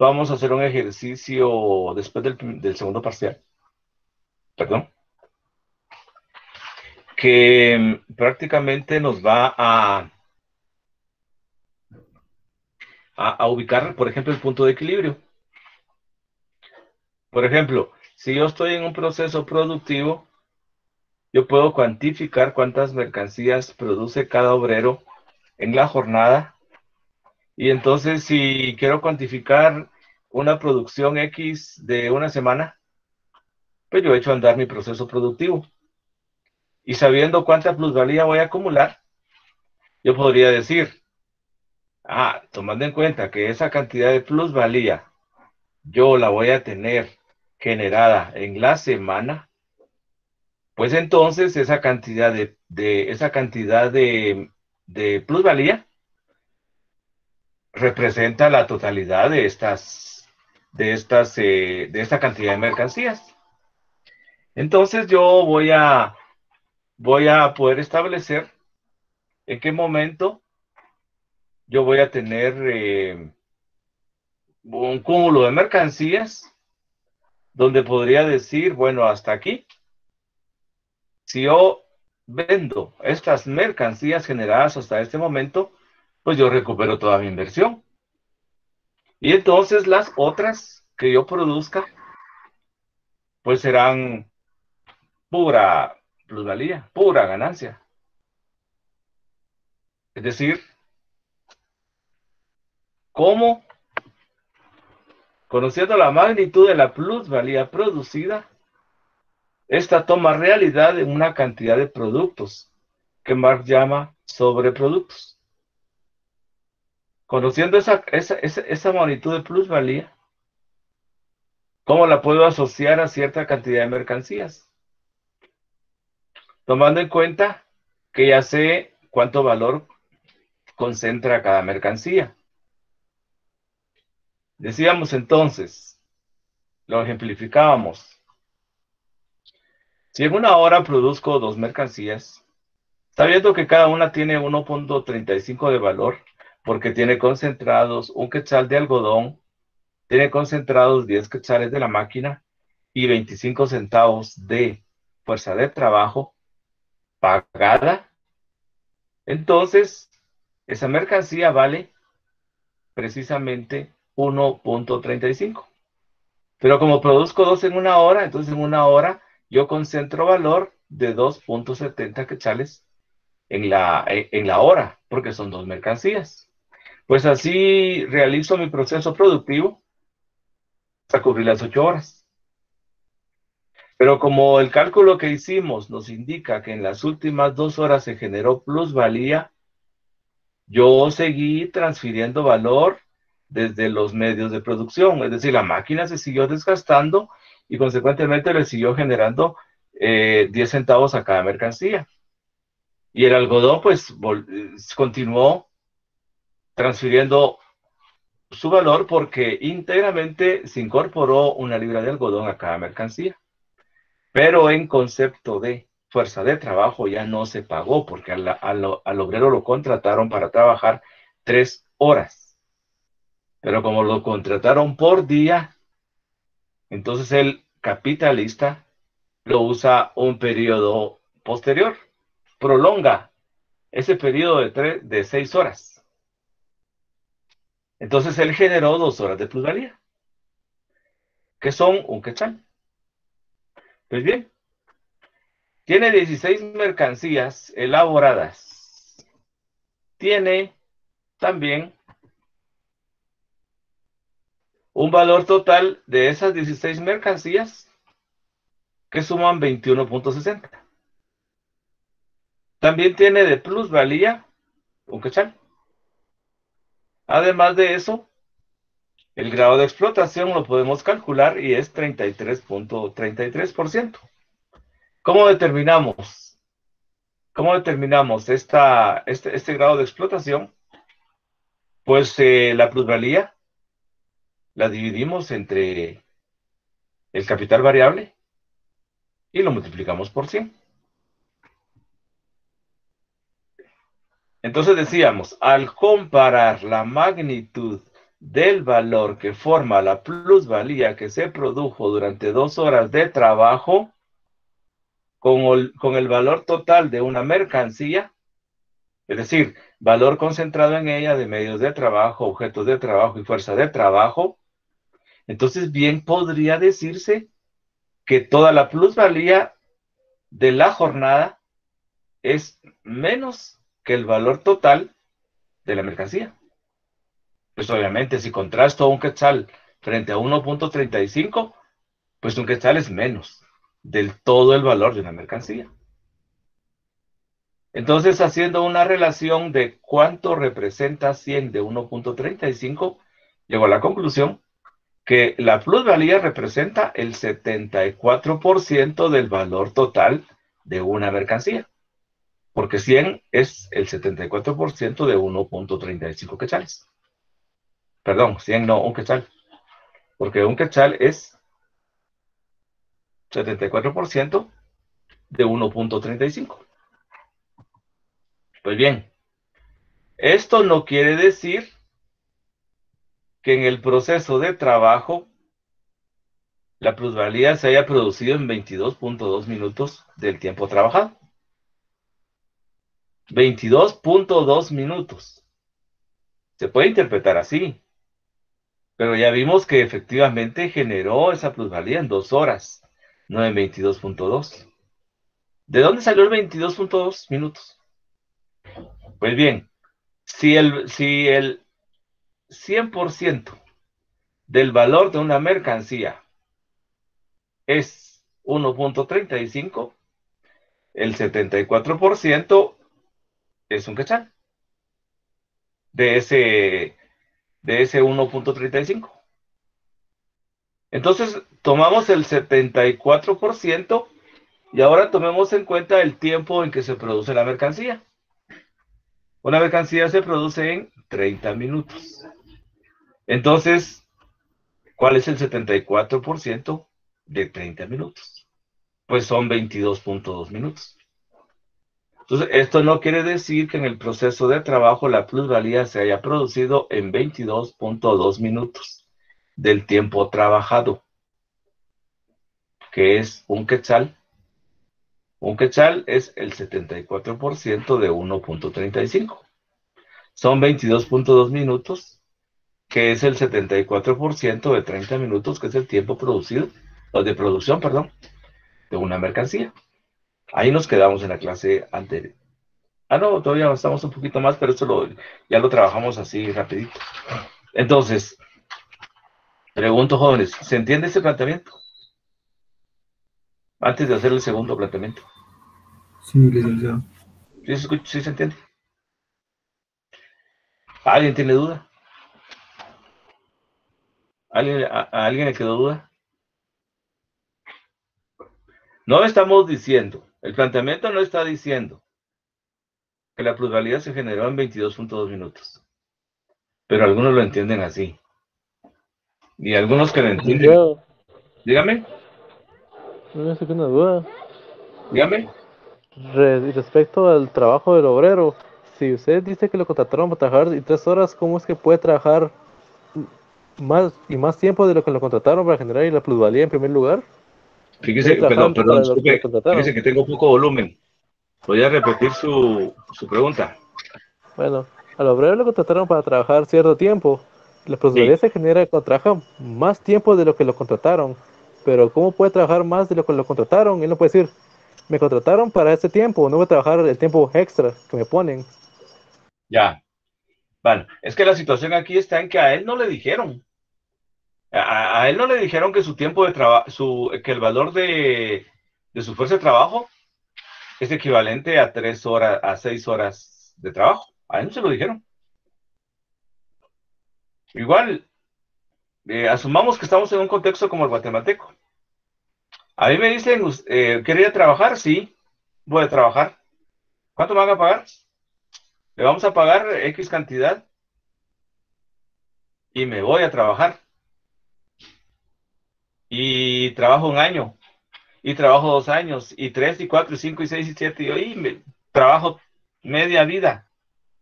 vamos a hacer un ejercicio después del segundo parcial, perdón, que prácticamente nos va a ubicar, por ejemplo, el punto de equilibrio. Por ejemplo, si yo estoy en un proceso productivo, yo puedo cuantificar cuántas mercancías produce cada obrero en la jornada. Y entonces, si quiero cuantificar una producción X de una semana, pues yo he hecho andar mi proceso productivo. Y sabiendo cuánta plusvalía voy a acumular, yo podría decir, tomando en cuenta que esa cantidad de plusvalía yo la voy a tener generada en la semana, pues entonces esa cantidad de plusvalía representa la totalidad de esta cantidad de mercancías. Entonces yo voy a poder establecer en qué momento yo voy a tener un cúmulo de mercancías donde podría decir, bueno, hasta aquí, si yo vendo estas mercancías generadas hasta este momento, pues yo recupero toda mi inversión. Y entonces las otras que yo produzca, pues serán pura plusvalía, pura ganancia. Es decir, ¿cómo? Conociendo la magnitud de la plusvalía producida, esta toma realidad en una cantidad de productos que Marx llama sobreproductos. Conociendo esa magnitud de plusvalía, ¿cómo la puedo asociar a cierta cantidad de mercancías? Tomando en cuenta que ya sé cuánto valor concentra cada mercancía. Decíamos entonces, lo ejemplificábamos. Si en una hora produzco dos mercancías, sabiendo que cada una tiene 1.35 de valor, porque tiene concentrados un quetzal de algodón, tiene concentrados 10 quetzales de la máquina y 25 centavos de fuerza de trabajo pagada, entonces esa mercancía vale precisamente 1.35. Pero como produzco dos en una hora, entonces en una hora yo concentro valor de 2.70 quetzales en la hora, porque son dos mercancías. Pues así realizo mi proceso productivo hasta cubrir las 8 horas. Pero como el cálculo que hicimos nos indica que en las últimas 2 horas se generó plusvalía, yo seguí transfiriendo valor desde los medios de producción. Es decir, la máquina se siguió desgastando y consecuentemente le siguió generando 10 centavos a cada mercancía. Y el algodón, pues, continuó transfiriendo su valor porque íntegramente se incorporó una libra de algodón a cada mercancía. Pero en concepto de fuerza de trabajo ya no se pagó porque al obrero lo contrataron para trabajar 3 horas. Pero como lo contrataron por día, entonces el capitalista lo usa un periodo posterior, prolonga ese periodo de 6 horas. Entonces él generó 2 horas de plusvalía, que son un quetzal. Pues bien, tiene 16 mercancías elaboradas. Tiene también un valor total de esas 16 mercancías que suman 21.60. También tiene de plusvalía un quetzal. Además de eso, el grado de explotación lo podemos calcular y es 33.33%. ¿Cómo determinamos? ¿Cómo determinamos este grado de explotación? Pues la plusvalía la dividimos entre el capital variable y lo multiplicamos por 100. Entonces decíamos, al comparar la magnitud del valor que forma la plusvalía que se produjo durante 2 horas de trabajo con el valor total de una mercancía, es decir, valor concentrado en ella de medios de trabajo, objetos de trabajo y fuerza de trabajo. Entonces, bien podría decirse que toda la plusvalía de la jornada es menos que el valor total de la mercancía. Pues obviamente, si contrasto un quetzal frente a 1.35, pues un quetzal es menos del todo el valor de una mercancía. Entonces, haciendo una relación de cuánto representa 100 de 1.35, llego a la conclusión que la plusvalía representa el 74% del valor total de una mercancía, porque 100 es el 74% de 1.35 quetzales. Perdón, 100 no, un quetzal, porque un quetzal es 74% de 1.35. Pues bien, esto no quiere decir que en el proceso de trabajo la plusvalía se haya producido en 22.2 minutos del tiempo trabajado. 22.2 minutos. Se puede interpretar así, pero ya vimos que efectivamente generó esa plusvalía en 2 horas, no en 22.2. ¿De dónde salió el 22.2 minutos? Pues bien, si el 100% del valor de una mercancía es 1.35, el 74% es un quetzal de ese 1.35. Entonces, tomamos el 74% y ahora tomemos en cuenta el tiempo en que se produce la mercancía. Una mercancía se produce en 30 minutos. Entonces, ¿cuál es el 74% de 30 minutos? Pues son 22.2 minutos. Entonces, esto no quiere decir que en el proceso de trabajo la plusvalía se haya producido en 22.2 minutos del tiempo trabajado, que es un quetzal. Un quetzal es el 74% de 1.35. Son 22.2 minutos, que es el 74% de 30 minutos, que es el tiempo producido, o de producción, perdón, de una mercancía. Ahí nos quedamos en la clase anterior. Ah, no, todavía avanzamos un poquito más, pero esto ya lo trabajamos así rapidito. Entonces, pregunto, jóvenes, ¿se entiende ese planteamiento? Antes de hacer el segundo planteamiento. Sí, licenciado. ¿Sí se entiende? ¿Alguien tiene duda? ¿A alguien le quedó duda? No estamos diciendo, el planteamiento no está diciendo que la plusvalía se generó en 22.2 minutos, pero algunos lo entienden así. Y algunos que lo entienden, Licenciado, dígame, no me saqué una duda. dígame. Respecto al trabajo del obrero, si usted dice que lo contrataron para trabajar en 3 horas, ¿cómo es que puede trabajar más y más tiempo de lo que lo contrataron para generar la plusvalía en primer lugar? Puede Fíjese, trabajar perdón, para lo que lo disculpe, fíjese contrataron. que tengo poco volumen. Voy a repetir su pregunta. Bueno, al obrero lo contrataron para trabajar cierto tiempo. La plusvalía Sí, se genera cuando trabaja más tiempo de lo que lo contrataron. Pero ¿cómo puede trabajar más de lo que lo contrataron? Él no puede decir, me contrataron para este tiempo, no voy a trabajar el tiempo extra que me ponen. ya. Bueno, es que la situación aquí está en que a él no le dijeron. A él no le dijeron que su tiempo de trabajo, que el valor de su fuerza de trabajo es equivalente a 3 horas, a 6 horas de trabajo. A él no se lo dijeron. Igual, asumamos que estamos en un contexto como el guatemalteco. A mí me dicen, ¿quería trabajar? Sí, voy a trabajar. ¿Cuánto me van a pagar? Le vamos a pagar X cantidad y me voy a trabajar. Y trabajo un año, y trabajo 2 años, y 3, y 4, y 5, y 6, y 7, trabajo media vida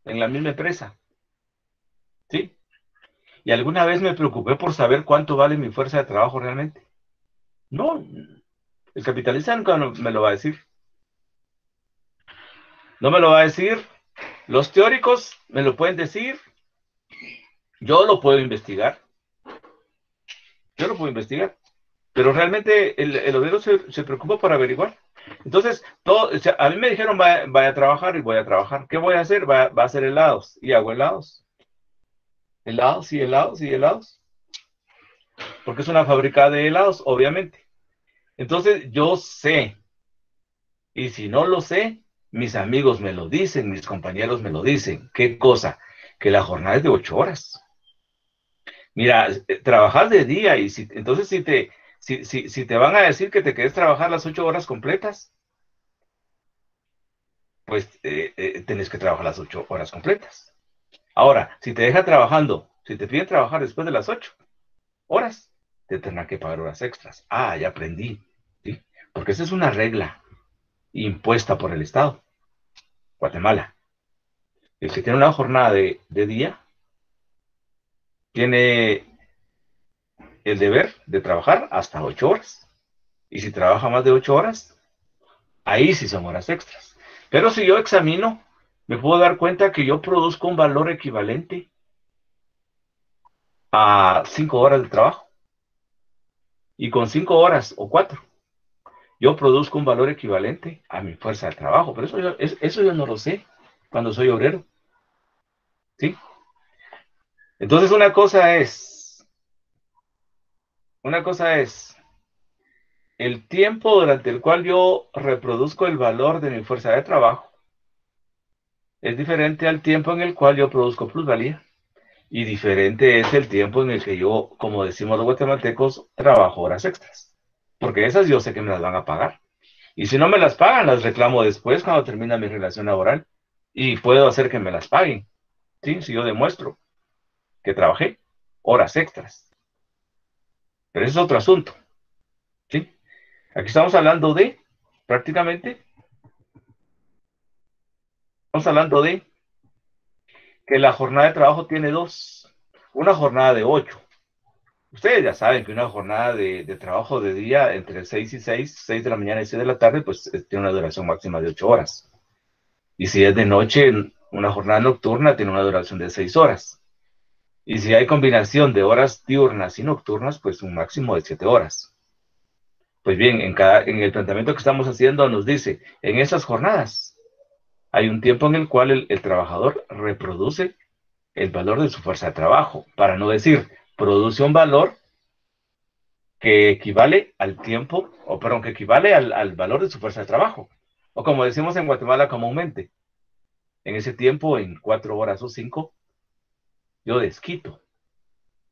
en la misma empresa. ¿Sí? ¿Y alguna vez me preocupé por saber cuánto vale mi fuerza de trabajo realmente? No, el capitalista nunca me lo va a decir. No me lo va a decir. Los teóricos me lo pueden decir. Yo lo puedo investigar. Yo lo puedo investigar. Pero realmente el obrero se preocupa por averiguar. Entonces, todo, o sea, a mí me dijeron, vaya a trabajar y voy a trabajar. ¿Qué voy a hacer? Va a hacer helados. Y hago helados. Helados y helados y helados. Porque es una fábrica de helados, obviamente. Entonces, yo sé. Y si no lo sé, mis amigos me lo dicen, mis compañeros me lo dicen. ¿Qué cosa? Que la jornada es de 8 horas. Mira, trabajas de día y entonces si te van a decir que te quedes trabajar las 8 horas completas, pues tenés que trabajar las 8 horas completas. Ahora, si te dejan trabajando, si te piden trabajar después de las 8 horas, te tendrán que pagar horas extras. Ah, ya aprendí, ¿sí? Porque esa es una regla impuesta por el Estado, Guatemala. El que tiene una jornada de día tiene el deber de trabajar hasta 8 horas. Y si trabaja más de 8 horas, ahí sí son horas extras. Pero si yo examino, me puedo dar cuenta que yo produzco un valor equivalente a 5 horas de trabajo. Y con 5 horas o 4, yo produzco un valor equivalente a mi fuerza de trabajo. Pero eso yo no lo sé cuando soy obrero. ¿Sí? Entonces una cosa es el tiempo durante el cual yo reproduzco el valor de mi fuerza de trabajo. Es diferente al tiempo en el cual yo produzco plusvalía. Y diferente es el tiempo en el que yo, como decimos los guatemaltecos, trabajo horas extras. Porque esas yo sé que me las van a pagar. Y si no me las pagan, las reclamo después cuando termina mi relación laboral. Y puedo hacer que me las paguen. ¿Sí? Si yo demuestro que trabajé horas extras. Pero ese es otro asunto. ¿Sí? Aquí estamos hablando prácticamente, estamos hablando de que la jornada de trabajo tiene dos. Una jornada de 8. Ustedes ya saben que una jornada de trabajo de día entre 6 y 6 de la mañana y 6 de la tarde, pues tiene una duración máxima de 8 horas. Y si es de noche, una jornada nocturna tiene una duración de 6 horas. Y si hay combinación de horas diurnas y nocturnas, pues un máximo de 7 horas. Pues bien, en el planteamiento que estamos haciendo nos dice, en esas jornadas hay un tiempo en el cual el trabajador reproduce el valor de su fuerza de trabajo, para no decir, produce un valor que equivale al tiempo, o perdón, que equivale al valor de su fuerza de trabajo. O como decimos en Guatemala comúnmente, en ese tiempo, en 4 horas o 5, yo desquito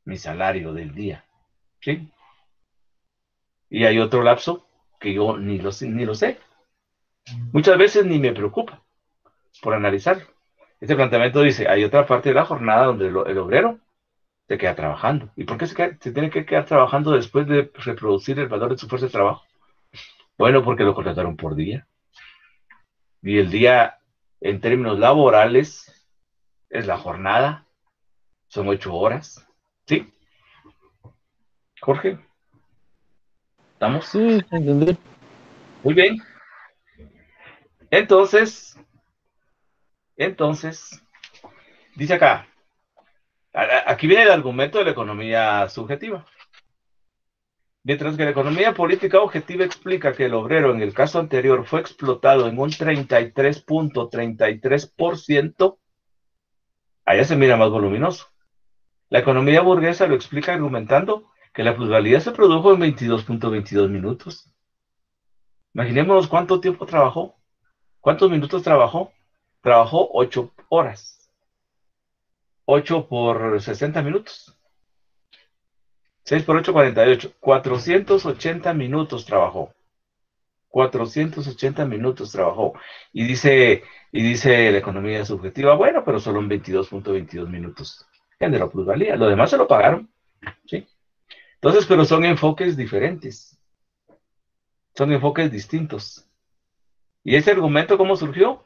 mi salario del día. ¿Sí? Y hay otro lapso que yo ni lo sé. Muchas veces ni me preocupa por analizar. Este planteamiento dice, hay otra parte de la jornada donde el obrero se queda trabajando. ¿Y por qué se tiene que quedar trabajando después de reproducir el valor de su fuerza de trabajo? Bueno, porque lo contrataron por día. Y el día, en términos laborales, es la jornada. Son 8 horas. ¿Sí? Jorge, ¿estamos? Sí, entendí. Muy bien. Entonces, dice acá, aquí viene el argumento de la economía subjetiva. Mientras que la economía política objetiva explica que el obrero en el caso anterior fue explotado en un 33.33%, allá se mira más voluminoso. La economía burguesa lo explica argumentando que la plusvalía se produjo en 22.22 minutos. Imaginémonos cuánto tiempo trabajó, cuántos minutos trabajó. Trabajó 8 horas. 8 por 60 minutos. 6 por 8, 48. 480 minutos trabajó. 480 minutos trabajó. Y dice la economía subjetiva, bueno, pero solo en 22.22 minutos generó plusvalía. Lo demás se lo pagaron. ¿Sí? Entonces, pero son enfoques diferentes. Son enfoques distintos. ¿Y ese argumento cómo surgió?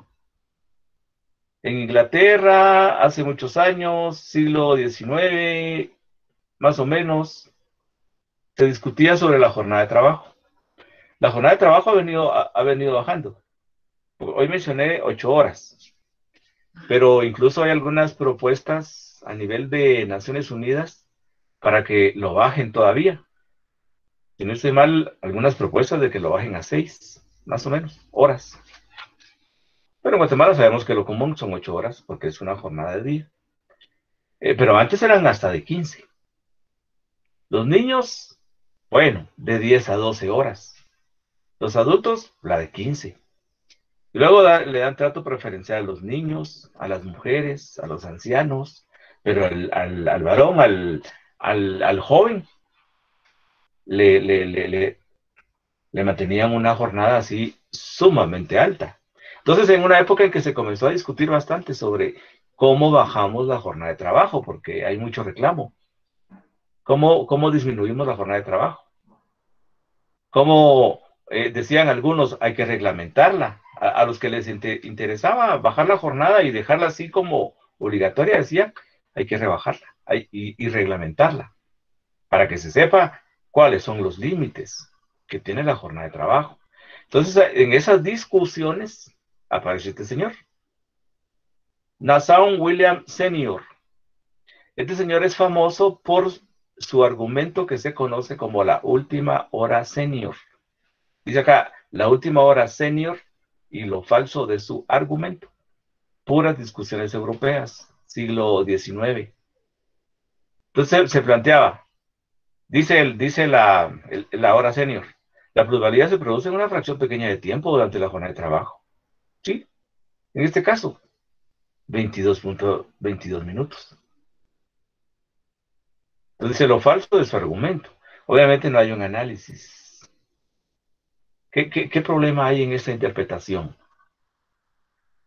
En Inglaterra, hace muchos años, siglo XIX, más o menos, se discutía sobre la jornada de trabajo. La jornada de trabajo ha venido bajando. Hoy mencioné 8 horas, pero incluso hay algunas propuestas a nivel de Naciones Unidas para que lo bajen todavía. Si no estoy mal, algunas propuestas de que lo bajen a 6, más o menos, horas. Pero en Guatemala sabemos que lo común son 8 horas, porque es una jornada de día. Pero antes eran hasta de 15. Los niños, bueno, de 10 a 12 horas. Los adultos, la de 15. Y luego le dan trato preferencial a los niños, a las mujeres, a los ancianos, pero al varón, al joven, le, le, le, le, le mantenían una jornada así sumamente alta. Entonces, en una época en que se comenzó a discutir bastante sobre cómo bajamos la jornada de trabajo, porque hay mucho reclamo, cómo disminuimos la jornada de trabajo, cómo decían algunos, hay que reglamentarla. A los que les interesaba bajar la jornada y dejarla así como obligatoria, decían, hay que rebajarla y reglamentarla, para que se sepa cuáles son los límites que tiene la jornada de trabajo. Entonces, en esas discusiones aparece este señor, Nassau William Senior. Este señor es famoso por su argumento que se conoce como la última hora senior. Dice acá, la última hora senior y lo falso de su argumento. Puras discusiones europeas, siglo XIX. Entonces se planteaba, dice la hora senior, la plusvalía se produce en una fracción pequeña de tiempo durante la jornada de trabajo. ¿Sí? En este caso, 22.22 minutos. Entonces dice lo falso de su argumento. Obviamente no hay un análisis. ¿Qué problema hay en esta interpretación?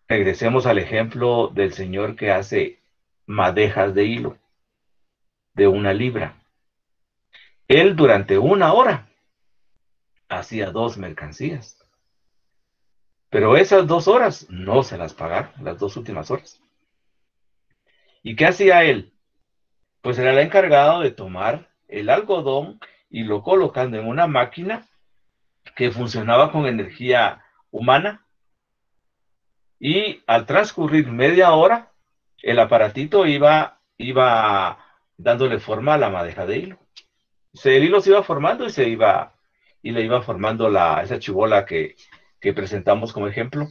Regresemos al ejemplo del señor que hace madejas de hilo de 1 libra. Él durante 1 hora hacía 2 mercancías. Pero esas 2 horas no se las pagaron, las 2 últimas horas. ¿Y qué hacía él? Pues era el encargado de tomar el algodón y lo colocando en una máquina que funcionaba con energía humana. Y al transcurrir media hora, el aparatito iba dándole forma a la madeja de hilo. El hilo se iba formando y le iba formando esa chibola que presentamos como ejemplo,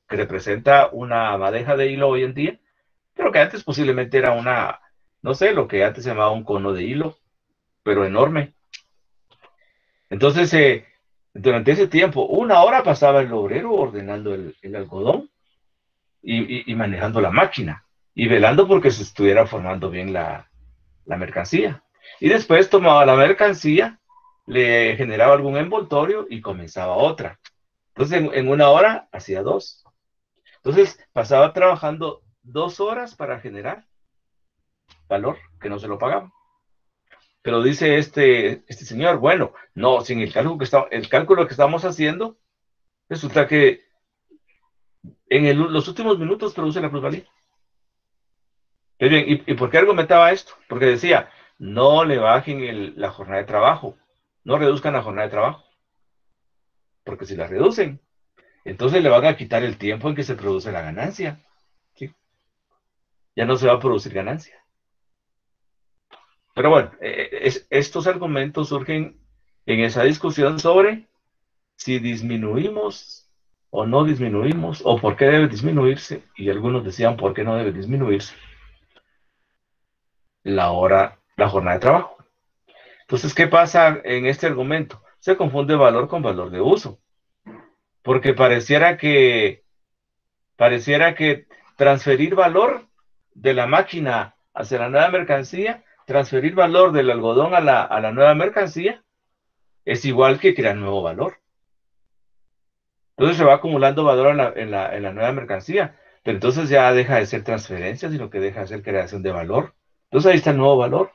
que representa una madeja de hilo hoy en día, pero que antes posiblemente era no sé, lo que antes se llamaba un cono de hilo, pero enorme. Entonces, durante ese tiempo, 1 hora pasaba el obrero ordenando el algodón y manejando la máquina y velando porque se estuviera formando bien la mercancía. Y después tomaba la mercancía, le generaba algún envoltorio y comenzaba otra. Entonces, en 1 hora hacía 2. Entonces, pasaba trabajando 2 horas para generar valor que no se lo pagaban. Pero dice este señor, bueno, no, sin el cálculo que estamos haciendo, resulta que en los últimos minutos produce la plusvalía. Bien, ¿y por qué argumentaba esto? Porque decía, no le bajen la jornada de trabajo, no reduzcan la jornada de trabajo, porque si la reducen, entonces le van a quitar el tiempo en que se produce la ganancia, ¿sí? Ya no se va a producir ganancia. Pero bueno, estos argumentos surgen en esa discusión sobre si disminuimos o no disminuimos, o por qué debe disminuirse, y algunos decían por qué no debe disminuirse la jornada de trabajo. Entonces, ¿qué pasa en este argumento? Se confunde valor con valor de uso, porque pareciera que transferir valor de la máquina hacia la nueva mercancía, transferir valor del algodón a la nueva mercancía, es igual que crear nuevo valor. Entonces se va acumulando valor en la nueva mercancía, pero entonces ya deja de ser transferencia, sino que deja de ser creación de valor. Entonces ahí está el nuevo valor.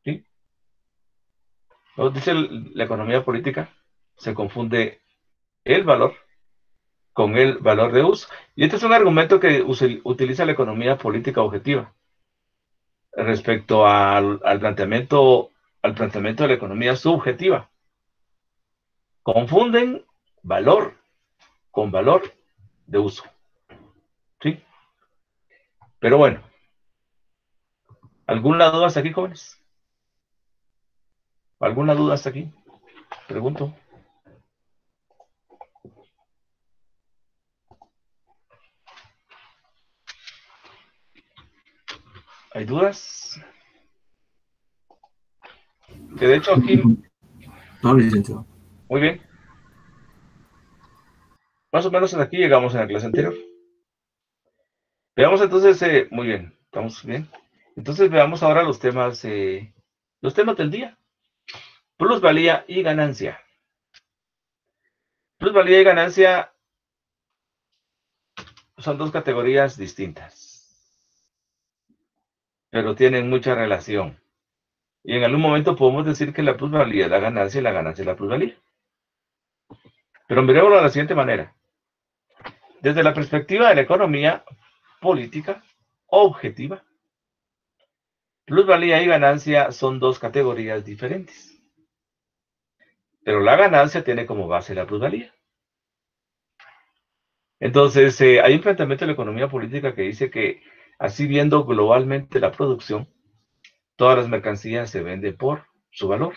¿Sí? Nos dice la economía política, se confunde el valor con el valor de uso. Y este es un argumento que utiliza la economía política objetiva respecto al planteamiento de la economía subjetiva. Confunden valor con valor de uso. ¿Sí? Pero bueno, ¿alguna duda hasta aquí, jóvenes? ¿Alguna duda hasta aquí? Pregunto. ¿Hay dudas? Que de hecho aquí... No, licenciado. Muy bien. Más o menos hasta aquí llegamos en la clase anterior. Veamos entonces, muy bien, estamos bien. Entonces veamos ahora los temas del día. Plusvalía y ganancia. Plusvalía y ganancia son dos categorías distintas, pero tienen mucha relación. Y en algún momento podemos decir que la plusvalía es la ganancia y la ganancia es la plusvalía. Pero miremoslo de la siguiente manera. Desde la perspectiva de la economía política objetiva, plusvalía y ganancia son dos categorías diferentes. Pero la ganancia tiene como base la plusvalía. Entonces, hay un planteamiento de la economía política que dice que, así viendo globalmente la producción, todas las mercancías se venden por su valor.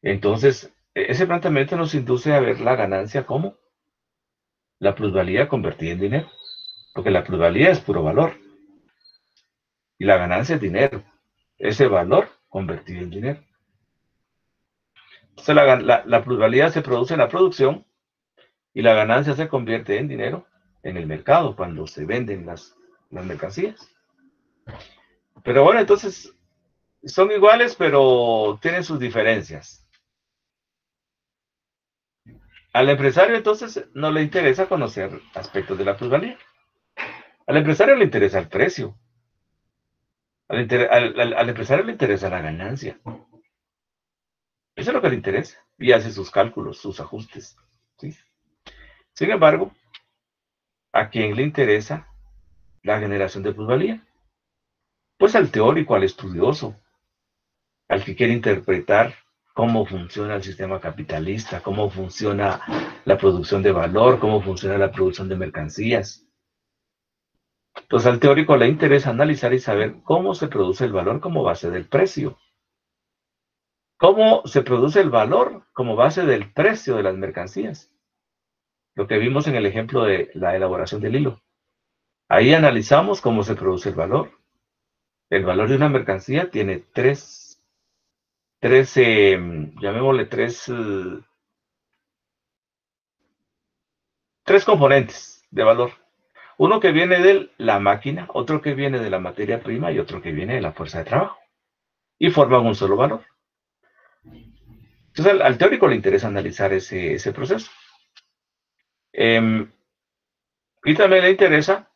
Entonces, ese planteamiento nos induce a ver la ganancia como la plusvalía convertida en dinero, porque la plusvalía es puro valor y la ganancia es dinero, ese valor convertido en dinero. Entonces, la plusvalía se produce en la producción y la ganancia se convierte en dinero en el mercado cuando se venden las mercancías. Pero bueno, entonces son iguales, pero tienen sus diferencias. Al empresario entonces no le interesa conocer aspectos de la plusvalía. Al empresario le interesa el precio. Al empresario le interesa la ganancia. Eso es lo que le interesa. Y hace sus cálculos, sus ajustes. ¿Sí? Sin embargo, ¿a quién le interesa la generación de plusvalía? Pues al teórico, al estudioso, al que quiere interpretar cómo funciona el sistema capitalista, cómo funciona la producción de valor, cómo funciona la producción de mercancías. Entonces al teórico le interesa analizar y saber cómo se produce el valor como base del precio. ¿Cómo se produce el valor como base del precio de las mercancías? Lo que vimos en el ejemplo de la elaboración del hilo. Ahí analizamos cómo se produce el valor. El valor de una mercancía tiene llamémosle tres componentes de valor. Uno que viene de la máquina, otro que viene de la materia prima y otro que viene de la fuerza de trabajo. Y forman un solo valor. Entonces al teórico le interesa analizar ese proceso. Y también le interesa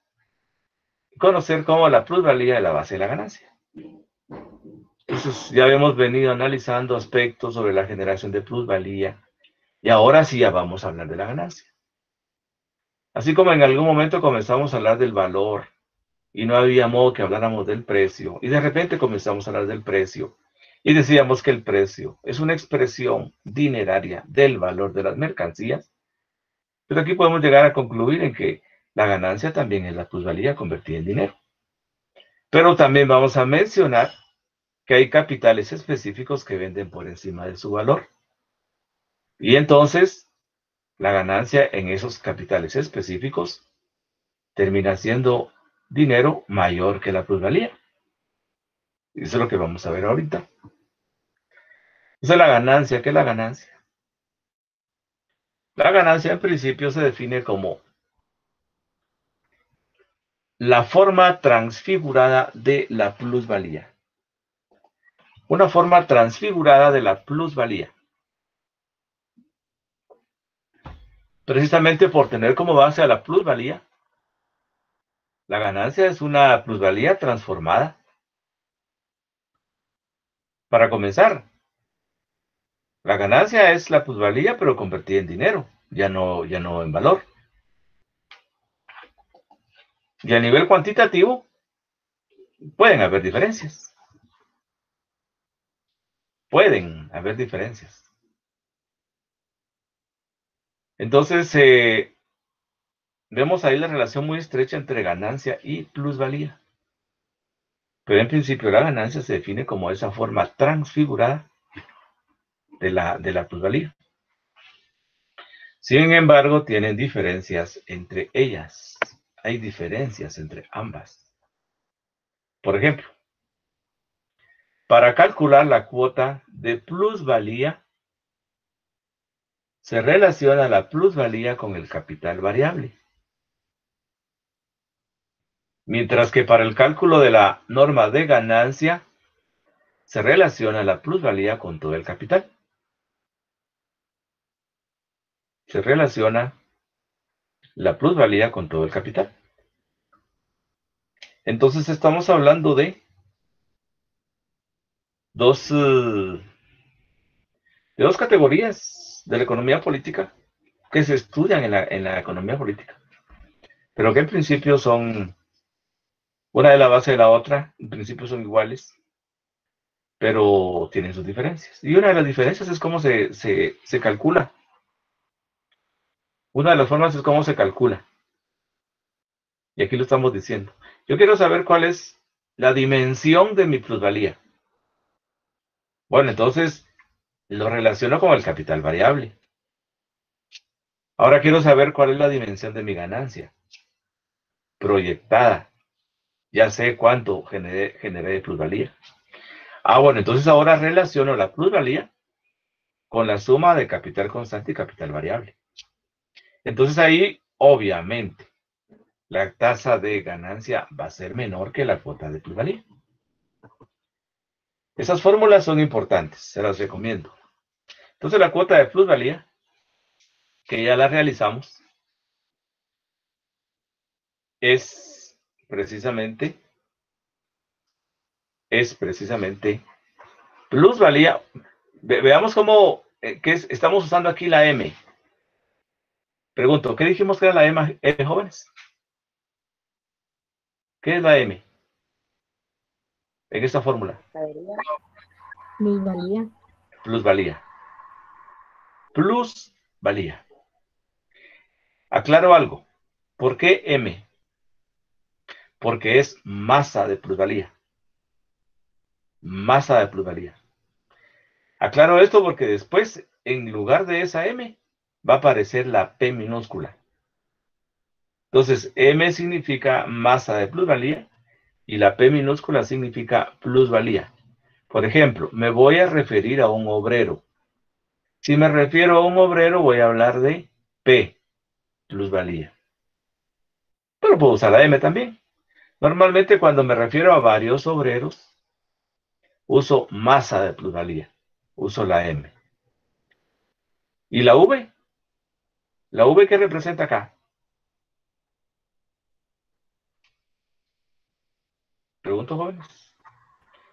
conocer cómo la plusvalía es la base de la ganancia. Entonces ya habíamos venido analizando aspectos sobre la generación de plusvalía y ahora sí ya vamos a hablar de la ganancia. Así como en algún momento comenzamos a hablar del valor y no había modo que habláramos del precio y de repente comenzamos a hablar del precio y decíamos que el precio es una expresión dineraria del valor de las mercancías, pero aquí podemos llegar a concluir en que la ganancia también es la plusvalía convertida en dinero. Pero también vamos a mencionar que hay capitales específicos que venden por encima de su valor. Y entonces, la ganancia en esos capitales específicos termina siendo dinero mayor que la plusvalía. Y eso es lo que vamos a ver ahorita. Esa es la ganancia. ¿Qué es la ganancia? La ganancia en principio se define como la forma transfigurada de la plusvalía. Una forma transfigurada de la plusvalía. Precisamente por tener como base a la plusvalía, la ganancia es una plusvalía transformada. Para comenzar, la ganancia es la plusvalía pero convertida en dinero. ya no en valor. Y a nivel cuantitativo, pueden haber diferencias. Pueden haber diferencias. Entonces, vemos ahí la relación muy estrecha entre ganancia y plusvalía. Pero en principio la ganancia se define como esa forma transfigurada de la plusvalía. Sin embargo, tienen diferencias entre ellas. Hay diferencias entre ambas. Por ejemplo, para calcular la cuota de plusvalía, se relaciona la plusvalía con el capital variable. Mientras que para el cálculo de la norma de ganancia, se relaciona la plusvalía con todo el capital. Se relaciona la plusvalía con todo el capital. Entonces estamos hablando de dos categorías de la economía política que se estudian en la economía política, pero que en principio son una de la base de la otra, en principio son iguales, pero tienen sus diferencias. Y una de las diferencias es cómo se calcula. Una de las formas es cómo se calcula. Y aquí lo estamos diciendo. Yo quiero saber cuál es la dimensión de mi plusvalía. Bueno, entonces lo relaciono con el capital variable. Ahora quiero saber cuál es la dimensión de mi ganancia proyectada. Ya sé cuánto generé de plusvalía. Bueno, entonces ahora relaciono la plusvalía con la suma de capital constante y capital variable. Entonces ahí, obviamente, la tasa de ganancia va a ser menor que la cuota de plusvalía. Esas fórmulas son importantes, se las recomiendo. Entonces la cuota de plusvalía, que ya la realizamos, es precisamente plusvalía. Veamos cómo, estamos usando aquí la M. Pregunto, ¿qué dijimos que era la M, jóvenes? ¿Qué es la M en esta fórmula? Plusvalía. Plusvalía. Plusvalía. Aclaro algo. ¿Por qué M? Porque es masa de plusvalía. Masa de plusvalía. Aclaro esto porque después, en lugar de esa M, va a aparecer la P minúscula. Entonces, M significa masa de plusvalía y la P minúscula significa plusvalía. Por ejemplo, me voy a referir a un obrero. Si me refiero a un obrero, voy a hablar de P, plusvalía. Pero puedo usar la M también. Normalmente, cuando me refiero a varios obreros, uso masa de plusvalía. Uso la M. ¿Y la V? ¿La V qué representa acá? Pregunto, jóvenes.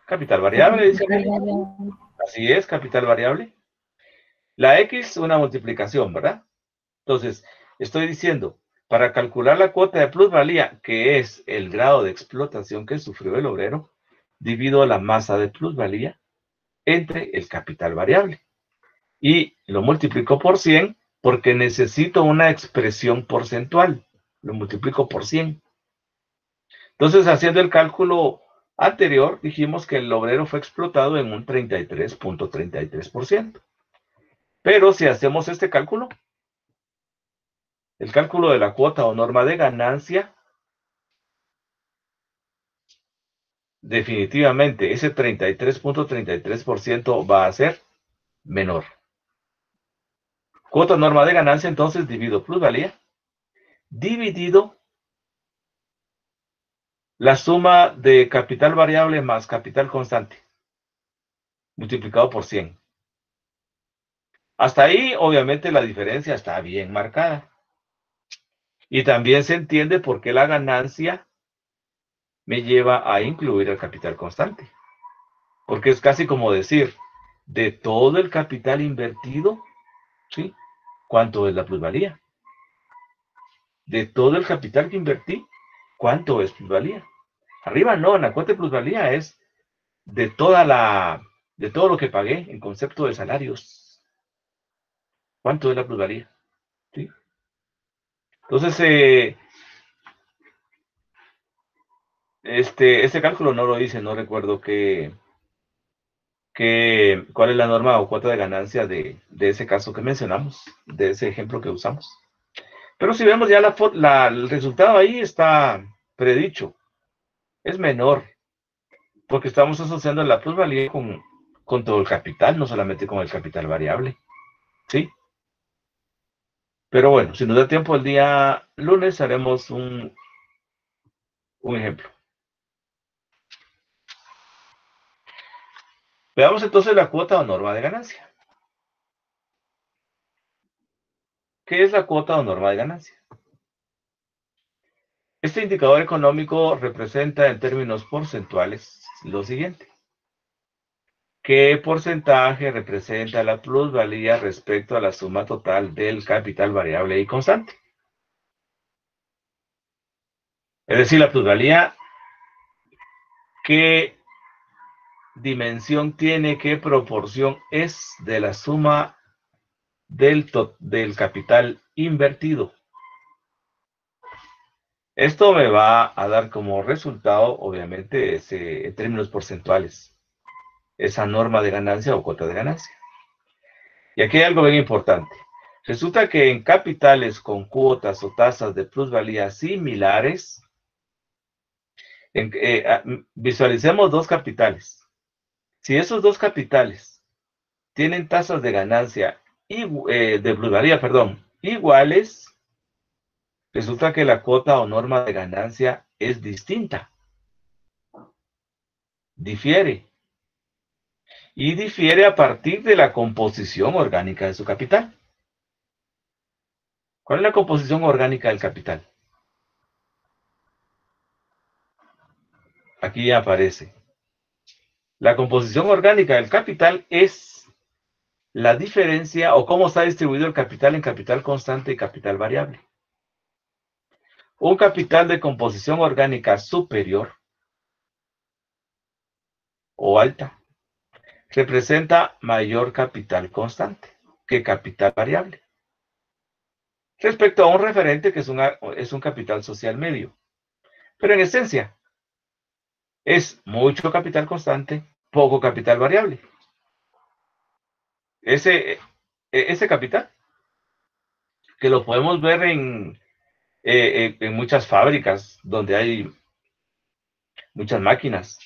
Capital variable, dice. Así es, capital variable. La X, una multiplicación, ¿verdad? Entonces, estoy diciendo, para calcular la cuota de plusvalía, que es el grado de explotación que sufrió el obrero, divido la masa de plusvalía entre el capital variable. Y lo multiplico por 100 porque necesito una expresión porcentual. Lo multiplico por 100. Entonces, haciendo el cálculo anterior, dijimos que el obrero fue explotado en un 33.33%. Pero si hacemos este cálculo, el cálculo de la cuota o norma de ganancia, definitivamente ese 33.33% va a ser menor. Cuota norma de ganancia, entonces divido plusvalía, dividido la suma de capital variable más capital constante, multiplicado por 100. Hasta ahí, obviamente, la diferencia está bien marcada. Y también se entiende por qué la ganancia me lleva a incluir el capital constante. Porque es casi como decir, de todo el capital invertido, ¿sí? ¿Cuánto es la plusvalía? De todo el capital que invertí, ¿cuánto es plusvalía? Arriba no, en la cuota de plusvalía es de de todo lo que pagué en concepto de salarios. ¿Cuánto es la plusvalía? ¿Sí? Entonces, este cálculo no lo hice, no recuerdo cuál es la norma o cuota de ganancia de ese caso que mencionamos, de ese ejemplo que usamos. Pero si vemos ya el resultado ahí está predicho, es menor, porque estamos asociando la plusvalía con todo el capital, no solamente con el capital variable. ¿Sí? Pero bueno, si nos da tiempo el día lunes, haremos un ejemplo. Veamos entonces la cuota o norma de ganancia. ¿Qué es la cuota o norma de ganancia? Este indicador económico representa en términos porcentuales lo siguiente. ¿Qué porcentaje representa la plusvalía respecto a la suma total del capital variable y constante? Es decir, la plusvalía, ¿qué dimensión tiene, qué proporción es de la suma del capital invertido? Esto me va a dar como resultado, obviamente, en términos porcentuales, esa norma de ganancia o cuota de ganancia. Y aquí hay algo bien importante. Resulta que en capitales con cuotas o tasas de plusvalía similares, visualicemos dos capitales. Si esos dos capitales tienen tasas de ganancia, de plusvalía, perdón, iguales, resulta que la cuota o norma de ganancia es distinta. Difiere. Y difiere a partir de la composición orgánica de su capital. ¿Cuál es la composición orgánica del capital? Aquí aparece. La composición orgánica del capital es la diferencia o cómo está distribuido el capital en capital constante y capital variable. Un capital de composición orgánica superior o alta representa mayor capital constante que capital variable. Respecto a un referente que es un capital social medio. Pero en esencia, es mucho capital constante, poco capital variable. Ese capital, que lo podemos ver en muchas fábricas donde hay muchas máquinas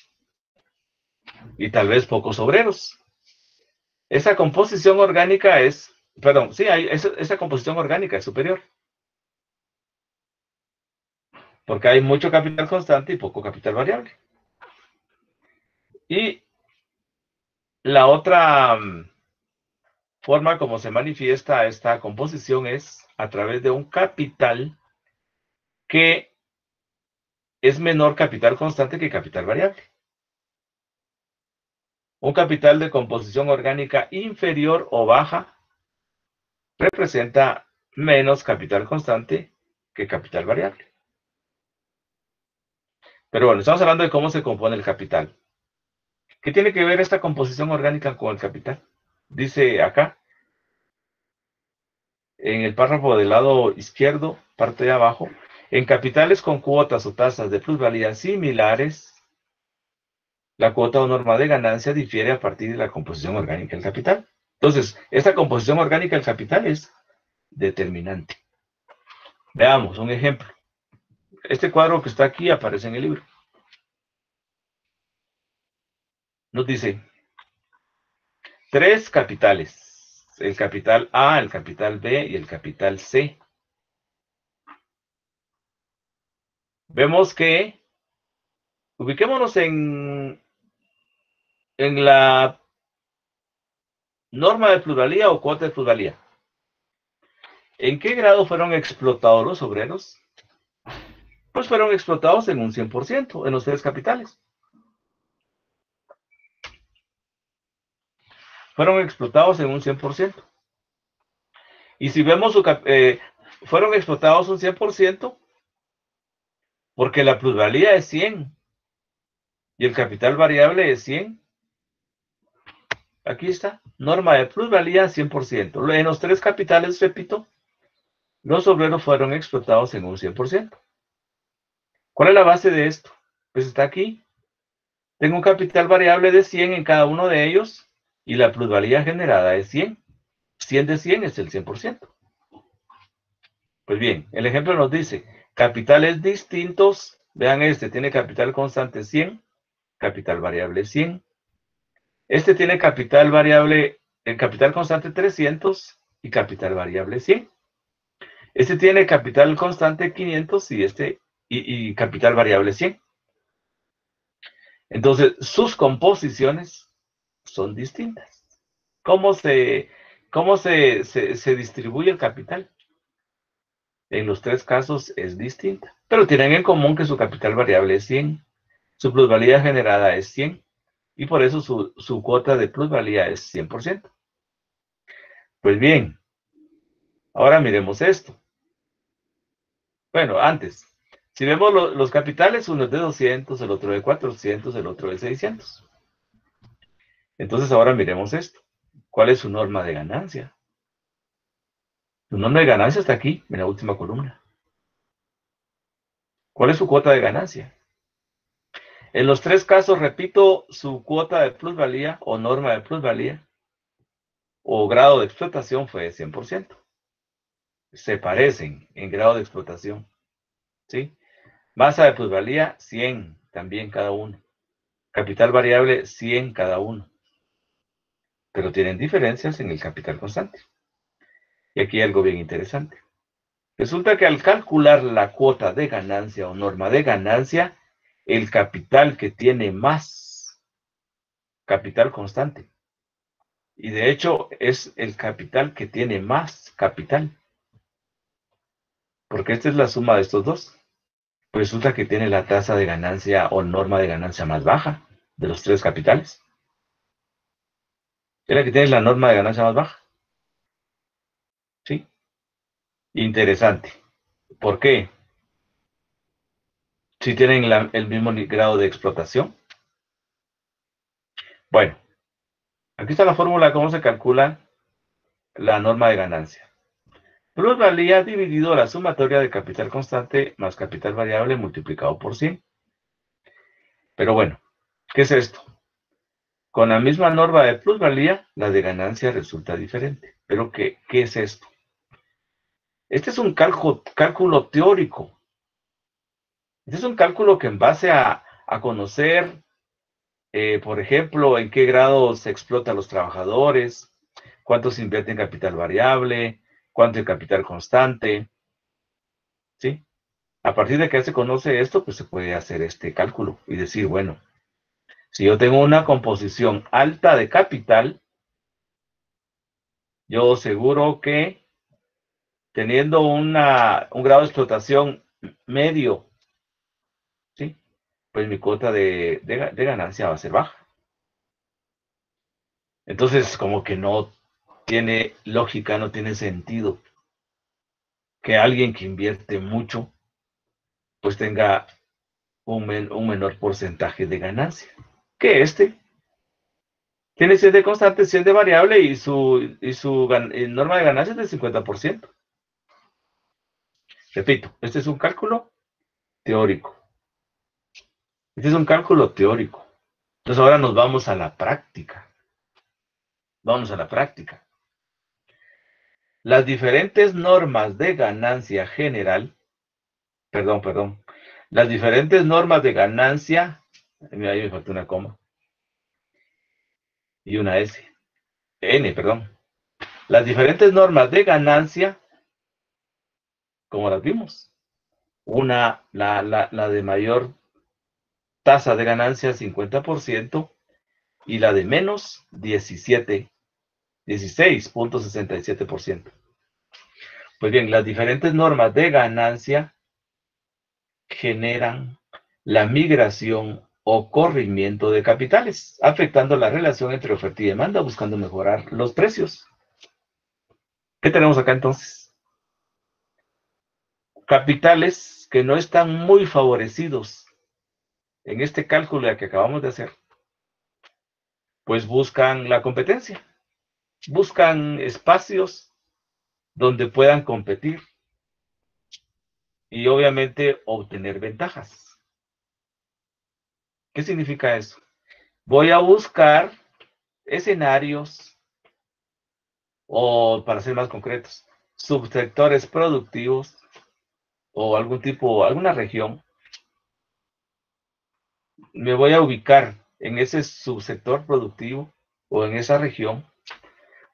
y tal vez pocos obreros. Esa composición orgánica esa composición orgánica es superior. Porque hay mucho capital constante y poco capital variable. Y la otra forma como se manifiesta esta composición es a través de un capital que es menor capital constante que capital variable. Un capital de composición orgánica inferior o baja representa menos capital constante que capital variable. Pero bueno, estamos hablando de cómo se compone el capital. ¿Qué tiene que ver esta composición orgánica con el capital? Dice acá, en el párrafo del lado izquierdo, parte de abajo, en capitales con cuotas o tasas de plusvalía similares, la cuota o norma de ganancia difiere a partir de la composición orgánica del capital. Entonces, esta composición orgánica del capital es determinante. Veamos un ejemplo. Este cuadro que está aquí aparece en el libro. Nos dice, 3 capitales. El capital A, el capital B y el capital C. Vemos que, ubiquémonos en la norma de plusvalía o cuota de plusvalía. ¿En qué grado fueron explotados los obreros? Pues fueron explotados en un 100% en los 3 capitales. Fueron explotados en un 100%. Y si vemos, fueron explotados un 100%, porque la plusvalía es 100 y el capital variable es 100. Aquí está, norma de plusvalía 100%. En los tres capitales, repito, los obreros fueron explotados en un 100%. ¿Cuál es la base de esto? Pues está aquí. Tengo un capital variable de 100 en cada uno de ellos y la plusvalía generada es 100. 100 de 100 es el 100%. Pues bien, el ejemplo nos dice, capitales distintos, vean este, tiene capital constante 100, capital variable 100. Este tiene capital variable, el capital constante 300 y capital variable 100. Este tiene capital constante 500 y capital variable 100. Entonces, sus composiciones son distintas. ¿Cómo se distribuye el capital? En los tres casos es distinta, pero tienen en común que su capital variable es 100, su plusvalía generada es 100, y por eso su cuota de plusvalía es 100%. Pues bien, ahora miremos esto. Bueno, antes, si vemos los capitales, uno es de 200, el otro de 400, el otro de 600. Entonces ahora miremos esto. ¿Cuál es su norma de ganancia? Su norma de ganancia está aquí, en la última columna. ¿Cuál es su cuota de ganancia? En los tres casos, repito, su cuota de plusvalía o norma de plusvalía o grado de explotación fue de 100%. Se parecen en grado de explotación. ¿Sí? Masa de plusvalía, 100 también cada uno. Capital variable, 100 cada uno. Pero tienen diferencias en el capital constante. Y aquí hay algo bien interesante. Resulta que al calcular la cuota de ganancia o norma de ganancia, el capital que tiene más capital constante. Y de hecho es el capital que tiene más capital. Porque esta es la suma de estos dos. Pues resulta que tiene la tasa de ganancia o norma de ganancia más baja de los tres capitales. Es la que tiene la norma de ganancia más baja. ¿Sí? Interesante. ¿Por qué? Si tienen el mismo grado de explotación. Bueno, aquí está la fórmula de cómo se calcula la norma de ganancia. Plusvalía dividido la sumatoria de capital constante más capital variable multiplicado por 100. Pero bueno, ¿qué es esto? Con la misma norma de plusvalía, la de ganancia resulta diferente. ¿Pero qué es esto? Este es un cálculo teórico. Este es un cálculo que en base a conocer, por ejemplo, en qué grado se explota a los trabajadores, cuánto se invierte en capital variable, cuánto en capital constante, ¿sí? A partir de que se conoce esto, pues se puede hacer este cálculo y decir, bueno, si yo tengo una composición alta de capital, yo seguro que teniendo un grado de explotación medio, ¿sí? Pues mi cuota de ganancia va a ser baja. Entonces, como que no tiene lógica, no tiene sentido que alguien que invierte mucho, pues tenga un menor porcentaje de ganancia que este. Tiene 100 de constante, 100 de variable y su norma de ganancia es del 50%. Repito, este es un cálculo teórico. Este es un cálculo teórico. Entonces ahora nos vamos a la práctica. Vamos a la práctica. Las diferentes normas de ganancia general, perdón, las diferentes normas de ganancia, ahí me faltó una coma, y una S, N, perdón. Las diferentes normas de ganancia, como las vimos, la de mayor tasa de ganancia 50% y la de menos 16.67%. Pues bien, las diferentes normas de ganancia generan la migración o corrimiento de capitales, afectando la relación entre oferta y demanda, buscando mejorar los precios. ¿Qué tenemos acá entonces? Capitales que no están muy favorecidos en este cálculo que acabamos de hacer, pues buscan la competencia, buscan espacios donde puedan competir y obviamente obtener ventajas. ¿Qué significa eso? Voy a buscar escenarios, o para ser más concretos, subsectores productivos o alguna región. Me voy a ubicar en ese subsector productivo o en esa región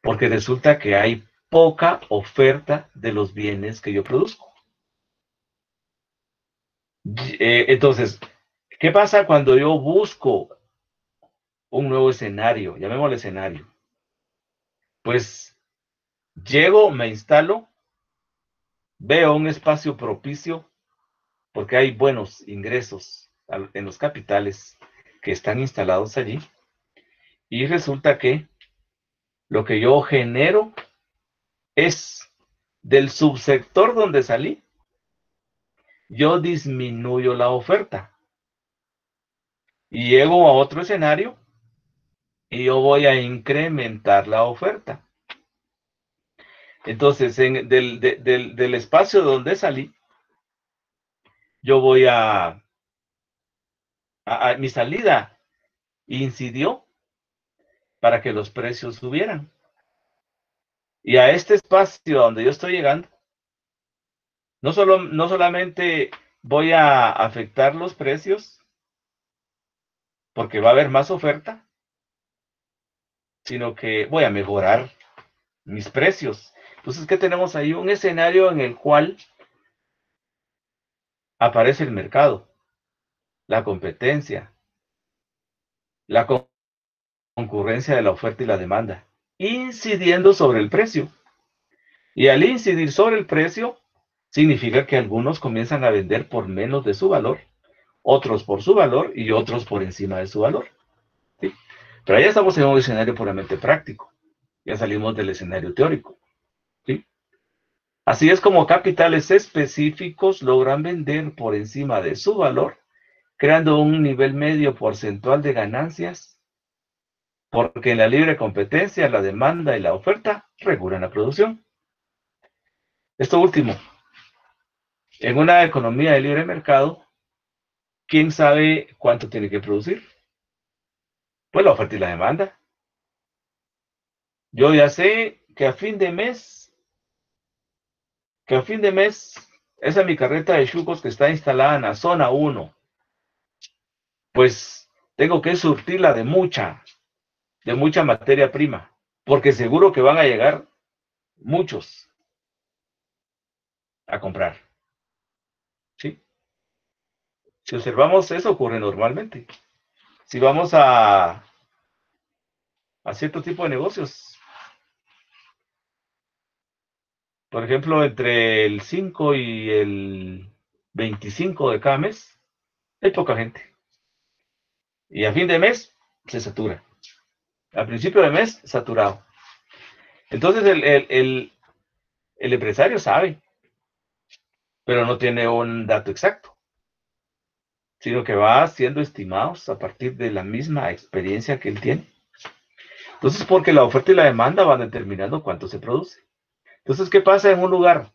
porque resulta que hay poca oferta de los bienes que yo produzco. Entonces, ¿qué pasa cuando yo busco un nuevo escenario? Llamémosle escenario. Pues llego, me instalo, veo un espacio propicio porque hay buenos ingresos en los capitales que están instalados allí y resulta que lo que yo genero es del subsector donde salí, yo disminuyo la oferta y llego a otro escenario y yo voy a incrementar la oferta. Entonces, del espacio donde salí, yo voy mi salida incidió para que los precios subieran. Y a este espacio donde yo estoy llegando, no solamente voy a afectar los precios, porque va a haber más oferta, sino que voy a mejorar mis precios. Entonces, ¿qué tenemos ahí? Un escenario en el cual aparece el mercado, la competencia, la concurrencia de la oferta y la demanda, incidiendo sobre el precio. Y al incidir sobre el precio, significa que algunos comienzan a vender por menos de su valor, otros por su valor y otros por encima de su valor. ¿Sí? Pero ya estamos en un escenario puramente práctico. Ya salimos del escenario teórico. ¿Sí? Así es como capitales específicos logran vender por encima de su valor, creando un nivel medio porcentual de ganancias, porque en la libre competencia, la demanda y la oferta regulan la producción. Esto último, en una economía de libre mercado, ¿quién sabe cuánto tiene que producir? Pues la oferta y la demanda. Yo ya sé que a fin de mes, esa mi carreta de chucos que está instalada en la zona 1, pues tengo que surtirla de mucha materia prima, porque seguro que van a llegar muchos a comprar. ¿Sí? Si observamos, eso ocurre normalmente. Si vamos a cierto tipo de negocios, por ejemplo, entre el 5 y el 25 de cada mes, hay poca gente. Y a fin de mes, se satura. A principio de mes, saturado. Entonces, el empresario sabe, pero no tiene un dato exacto, sino que va siendo estimados a partir de la misma experiencia que él tiene. Entonces, porque la oferta y la demanda van determinando cuánto se produce. Entonces, ¿qué pasa en un lugar?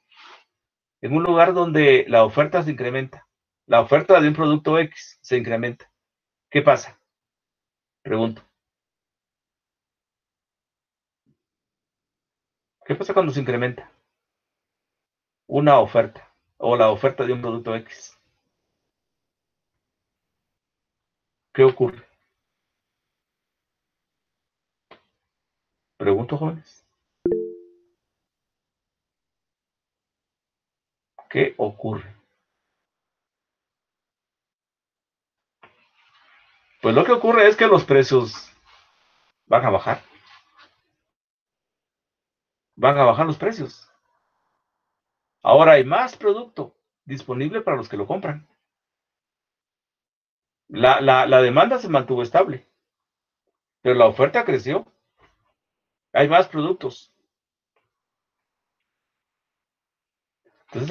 En un lugar donde la oferta se incrementa, la oferta de un producto X se incrementa. ¿Qué pasa? Pregunto. ¿Qué pasa cuando se incrementa una oferta o la oferta de un producto X? ¿Qué ocurre? Pregunto, jóvenes. ¿Qué ocurre? Pues lo que ocurre es que los precios van a bajar. Van a bajar los precios. Ahora hay más producto disponible para los que lo compran. La demanda se mantuvo estable, pero la oferta creció. Hay más productos. Entonces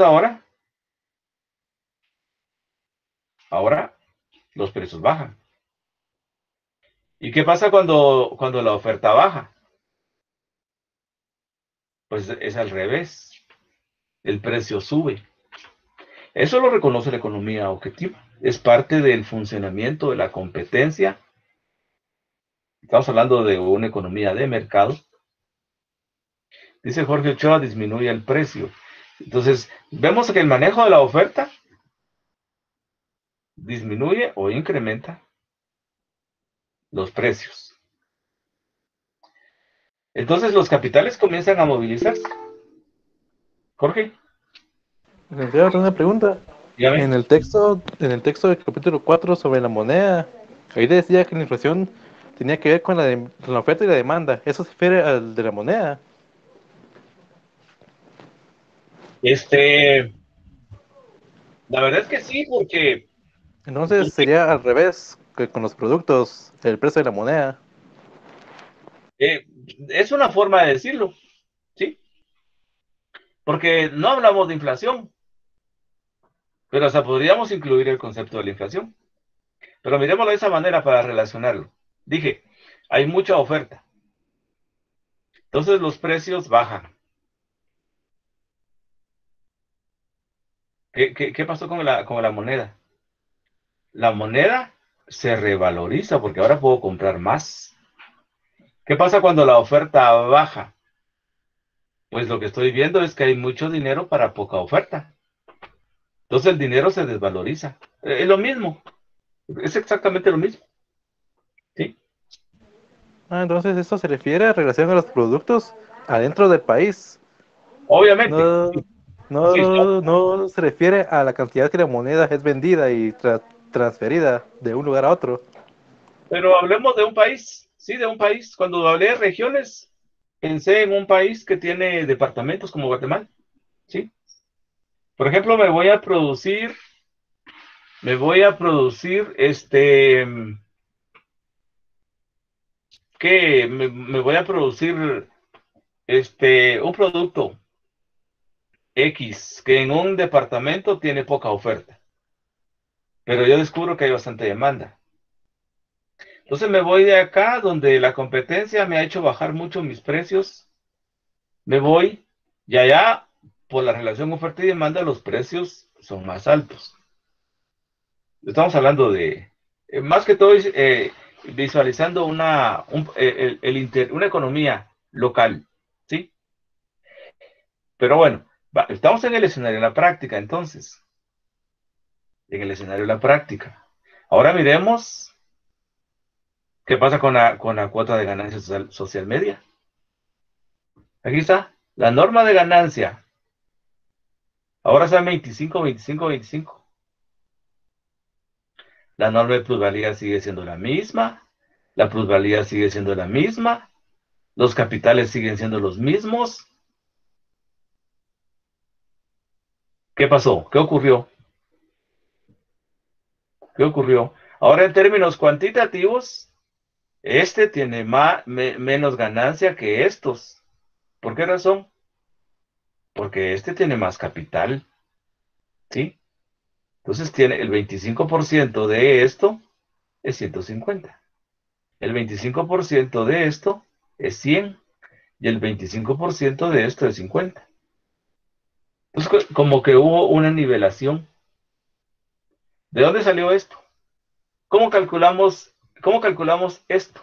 ahora los precios bajan. ¿Y qué pasa cuando la oferta baja? Pues es al revés. El precio sube. Eso lo reconoce la economía objetiva. Es parte del funcionamiento de la competencia. Estamos hablando de una economía de mercado. Dice Jorge Ochoa, disminuye el precio. Entonces, vemos que el manejo de la oferta disminuye o incrementa los precios. Entonces, los capitales comienzan a movilizarse. Jorge, Licenciado, tengo una pregunta. dígame. En el texto del capítulo 4 sobre la moneda, ahí decía que la inflación tenía que ver con la oferta y la demanda. ¿Eso se refiere al de la moneda? La verdad es que sí, porque Entonces sería al revés que con los productos, el precio de la moneda. eh, es una forma de decirlo, ¿sí? Porque no hablamos de inflación, pero hasta podríamos incluir el concepto de la inflación. Pero miremoslo de esa manera para relacionarlo. Dije, hay mucha oferta, entonces los precios bajan. ¿Qué pasó con la moneda? La moneda se revaloriza porque ahora puedo comprar más. ¿Qué pasa cuando la oferta baja? Pues lo que estoy viendo es que hay mucho dinero para poca oferta. Entonces el dinero se desvaloriza. Es lo mismo, es exactamente lo mismo. ¿Sí? Entonces esto se refiere a relación a los productos adentro del país. Obviamente. No, Sí, no se refiere a la cantidad que la moneda es vendida y transferida de un lugar a otro. pero hablemos de un país, sí, de un país. Cuando hablé de regiones, pensé en un país que tiene departamentos como Guatemala, ¿sí? Por ejemplo, me voy a producir, ¿qué? Me voy a producir, un producto X, que en un departamento tiene poca oferta, pero yo descubro que hay bastante demanda. Entonces me voy de acá, donde la competencia me ha hecho bajar mucho mis precios, me voy, y allá, por la relación oferta y demanda, los precios son más altos. Estamos hablando de, más que todo, visualizando una economía local, ¿sí? Pero bueno, estamos en el escenario de la práctica, entonces, en el escenario de la práctica. Ahora miremos qué pasa con la cuota de ganancia social media. Aquí está, la norma de ganancia. Ahora está en 25, 25, 25. La norma de plusvalía sigue siendo la misma, la plusvalía sigue siendo la misma, los capitales siguen siendo los mismos. ¿Qué pasó? ¿Qué ocurrió? ¿Qué ocurrió? Ahora, en términos cuantitativos, este tiene menos ganancia que estos. ¿Por qué razón? Porque este tiene más capital, ¿sí? Entonces tiene el 25% de esto es 150. El 25% de esto es 100. Y el 25% de esto es 50. Entonces, como que hubo una nivelación. ¿De dónde salió esto? ¿Cómo calculamos, cómo calculamos esto?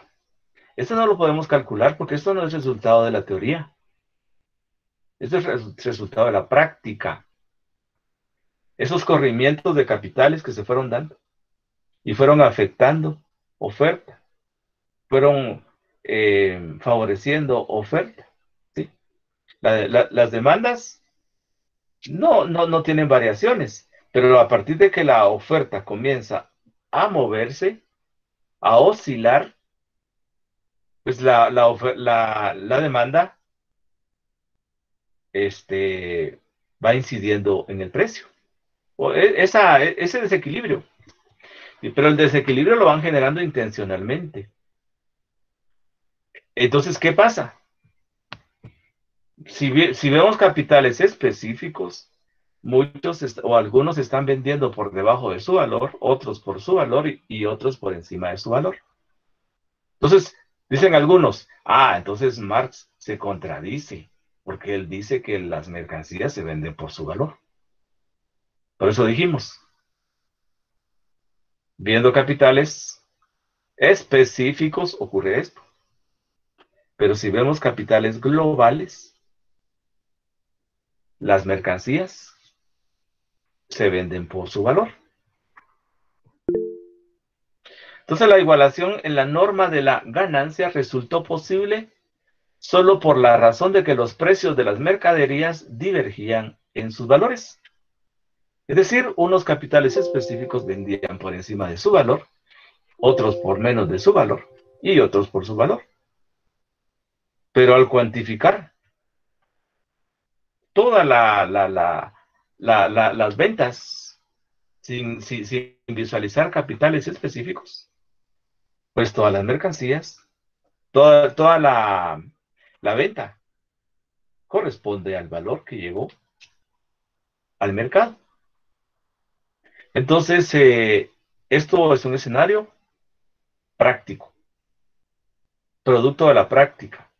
Esto no lo podemos calcular porque esto no es resultado de la teoría. Esto es resultado de la práctica. Esos corrimientos de capitales que se fueron dando y fueron afectando oferta, fueron favoreciendo oferta. ¿Sí? Las demandas no tienen variaciones, pero a partir de que la oferta comienza a moverse, a oscilar, pues la demanda va incidiendo en el precio. Ese desequilibrio. Pero el desequilibrio lo van generando intencionalmente. Entonces, ¿qué pasa? Si vemos capitales específicos, muchos o algunos están vendiendo por debajo de su valor, otros por su valor y otros por encima de su valor. Entonces, dicen algunos, entonces Marx se contradice, porque él dice que las mercancías se venden por su valor. Por eso dijimos, viendo capitales específicos ocurre esto. Pero si vemos capitales globales, las mercancías se venden por su valor. Entonces la igualación en la norma de la ganancia resultó posible solo por la razón de que los precios de las mercaderías divergían en sus valores. Es decir, unos capitales específicos vendían por encima de su valor, otros por menos de su valor y otros por su valor. Pero al cuantificar todas las ventas sin visualizar capitales específicos, pues todas las mercancías, toda la venta corresponde al valor que llegó al mercado. Entonces, esto es un escenario práctico, producto de la práctica.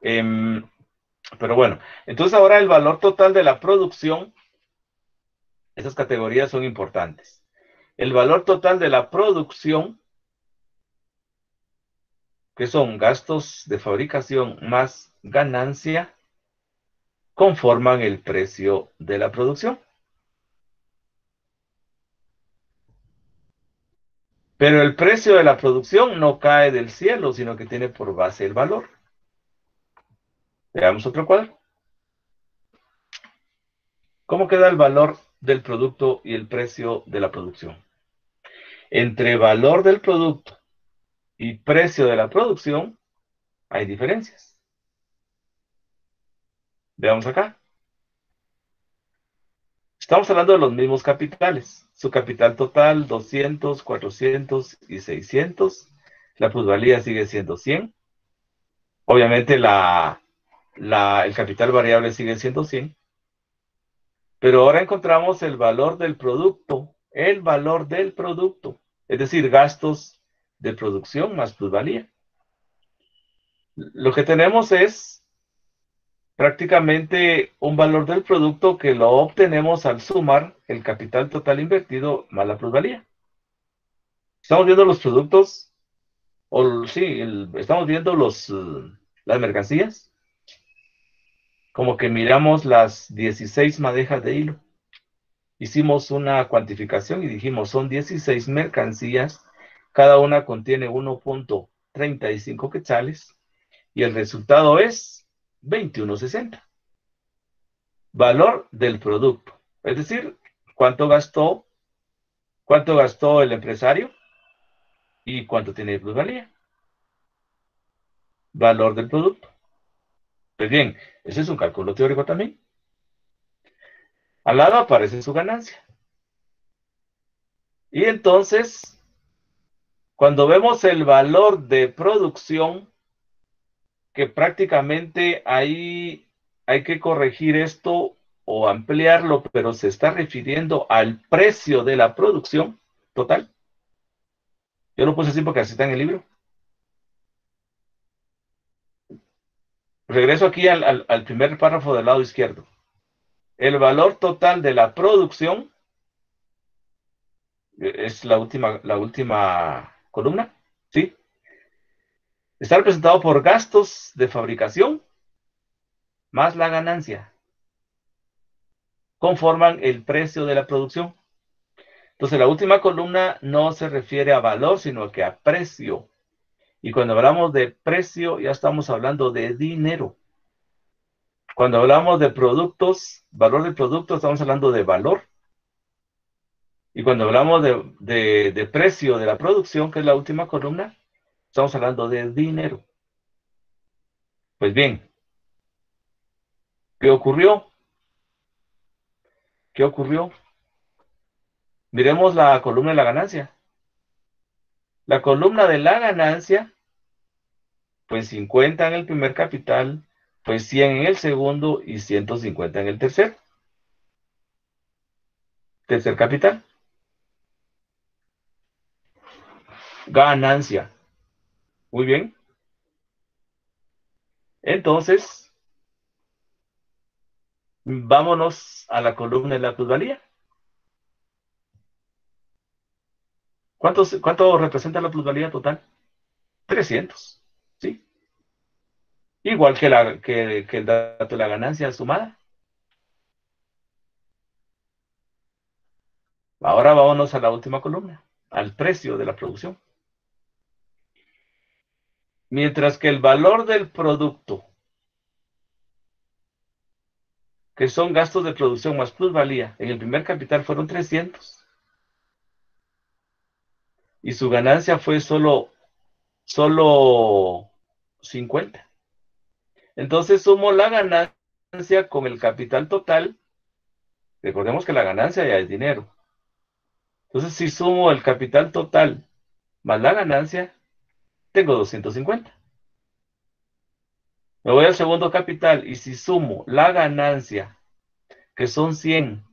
Pero bueno, entonces ahora el valor total de la producción, esas categorías son importantes. El valor total de la producción, que son gastos de fabricación más ganancia, conforman el precio de la producción. Pero el precio de la producción no cae del cielo, sino que tiene por base el valor. Veamos otro cuadro. ¿Cómo queda el valor del producto y el precio de la producción? Entre valor del producto y precio de la producción hay diferencias. Veamos acá. Estamos hablando de los mismos capitales. Su capital total, 200, 400 y 600. La plusvalía sigue siendo 100. Obviamente el capital variable sigue siendo 100. Pero ahora encontramos el valor del producto. El valor del producto. Es decir, gastos de producción más plusvalía. Lo que tenemos es prácticamente un valor del producto que lo obtenemos al sumar el capital total invertido más la plusvalía. Estamos viendo los productos, estamos viendo las mercancías, como que miramos las 16 madejas de hilo. Hicimos una cuantificación y dijimos, son 16 mercancías, cada una contiene 1.35 quetzales, y el resultado es 21.60. Valor del producto. Es decir, cuánto gastó el empresario y cuánto tiene de plusvalía. Valor del producto. Pues bien, ese es un cálculo teórico también. Al lado aparece su ganancia. Y entonces, cuando vemos el valor de producción, que prácticamente ahí hay que corregir esto o ampliarlo, pero se está refiriendo al precio de la producción total. Yo lo puse así porque así está en el libro. Regreso aquí al primer párrafo del lado izquierdo. El valor total de la producción es la última columna, ¿sí? Está representado por gastos de fabricación más la ganancia. Conforman el precio de la producción. Entonces, la última columna no se refiere a valor, sino que a precio. Y cuando hablamos de precio, ya estamos hablando de dinero. Cuando hablamos de productos, valor del producto, estamos hablando de valor. Y cuando hablamos de precio de la producción, que es la última columna, estamos hablando de dinero. Pues bien, ¿qué ocurrió? ¿Qué ocurrió? Miremos la columna de la ganancia. La columna de la ganancia, pues 50 en el primer capital, pues 100 en el segundo y 150 en el tercer. Tercer capital. Ganancia. Muy bien. Entonces, vámonos a la columna de la plusvalía. ¿Cuánto representa la plusvalía total? 300. ¿Sí? Igual que el dato de la ganancia sumada. Ahora vámonos a la última columna, al precio de la producción. Mientras que el valor del producto, que son gastos de producción más plusvalía, en el primer capital fueron 300. Y su ganancia fue solo 50. Entonces sumo la ganancia con el capital total. Recordemos que la ganancia ya es dinero. Entonces, si sumo el capital total más la ganancia, tengo 250. Me voy al segundo capital y si sumo la ganancia, que son 100,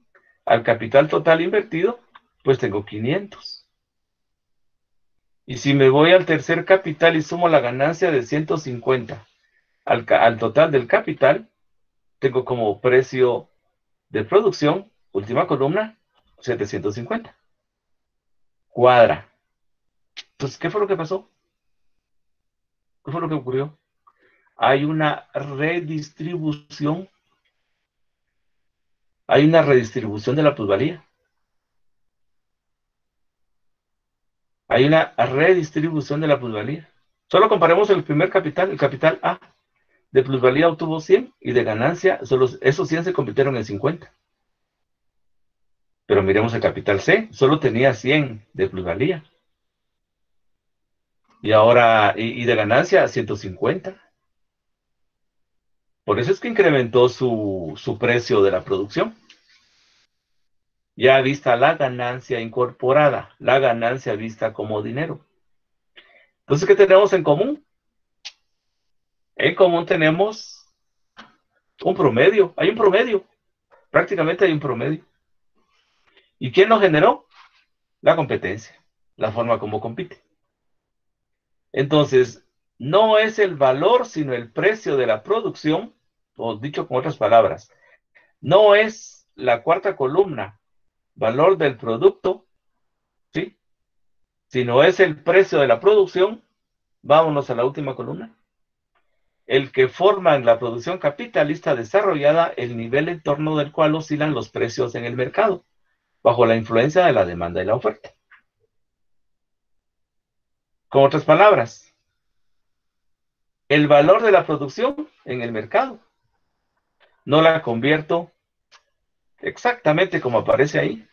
al capital total invertido, pues tengo 500. Y si me voy al tercer capital y sumo la ganancia de 150 al total del capital, tengo como precio de producción, última columna, 750. Cuadra. Entonces, ¿qué fue lo que pasó? ¿Qué fue lo que ocurrió? Hay una redistribución. Hay una redistribución de la plusvalía. Hay una redistribución de la plusvalía. Solo comparemos el primer capital, el capital A. De plusvalía obtuvo 100 y de ganancia, solo esos 100 se convirtieron en 50. Pero miremos el capital C, solo tenía 100 de plusvalía. Y ahora, y de ganancia, 150. Por eso es que incrementó su precio de la producción. Ya vista la ganancia incorporada, la ganancia vista como dinero. Entonces, ¿qué tenemos en común? En común tenemos un promedio, hay un promedio, prácticamente hay un promedio. ¿Y quién lo generó? La competencia, la forma como compite. Entonces, no es el valor, sino el precio de la producción, o dicho con otras palabras, no es la cuarta columna, valor del producto, ¿sí? Sino es el precio de la producción. Vámonos a la última columna. El que forma en la producción capitalista desarrollada el nivel en torno del cual oscilan los precios en el mercado, bajo la influencia de la demanda y la oferta. Con otras palabras, el valor de la producción en el mercado no la convierto exactamente como aparece ahí,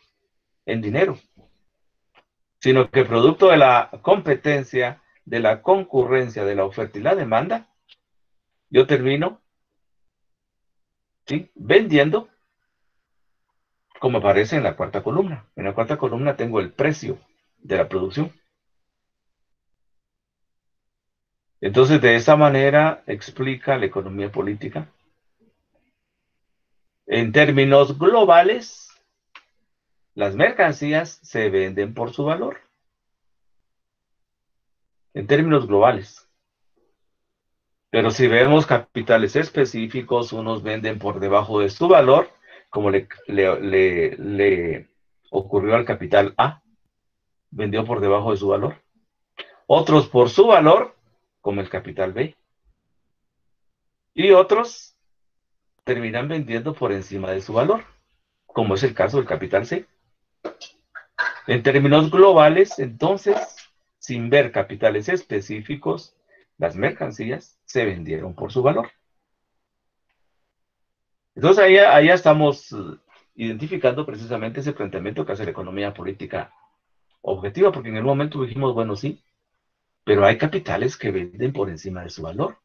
en dinero, sino que producto de la competencia, de la concurrencia, de la oferta y la demanda, yo termino, ¿sí?, vendiendo como aparece en la cuarta columna. En la cuarta columna tengo el precio de la producción. Entonces, de esa manera explica la economía política. En términos globales, las mercancías se venden por su valor. En términos globales. Pero si vemos capitales específicos, unos venden por debajo de su valor, como le ocurrió al capital A, vendió por debajo de su valor. Otros por su valor, como el capital B. Y otros terminan vendiendo por encima de su valor, como es el caso del capital C. En términos globales, entonces, sin ver capitales específicos, las mercancías se vendieron por su valor. Entonces, ahí estamos identificando precisamente ese planteamiento que hace la economía política objetiva, porque en el momento dijimos, bueno, sí, pero hay capitales que venden por encima de su valor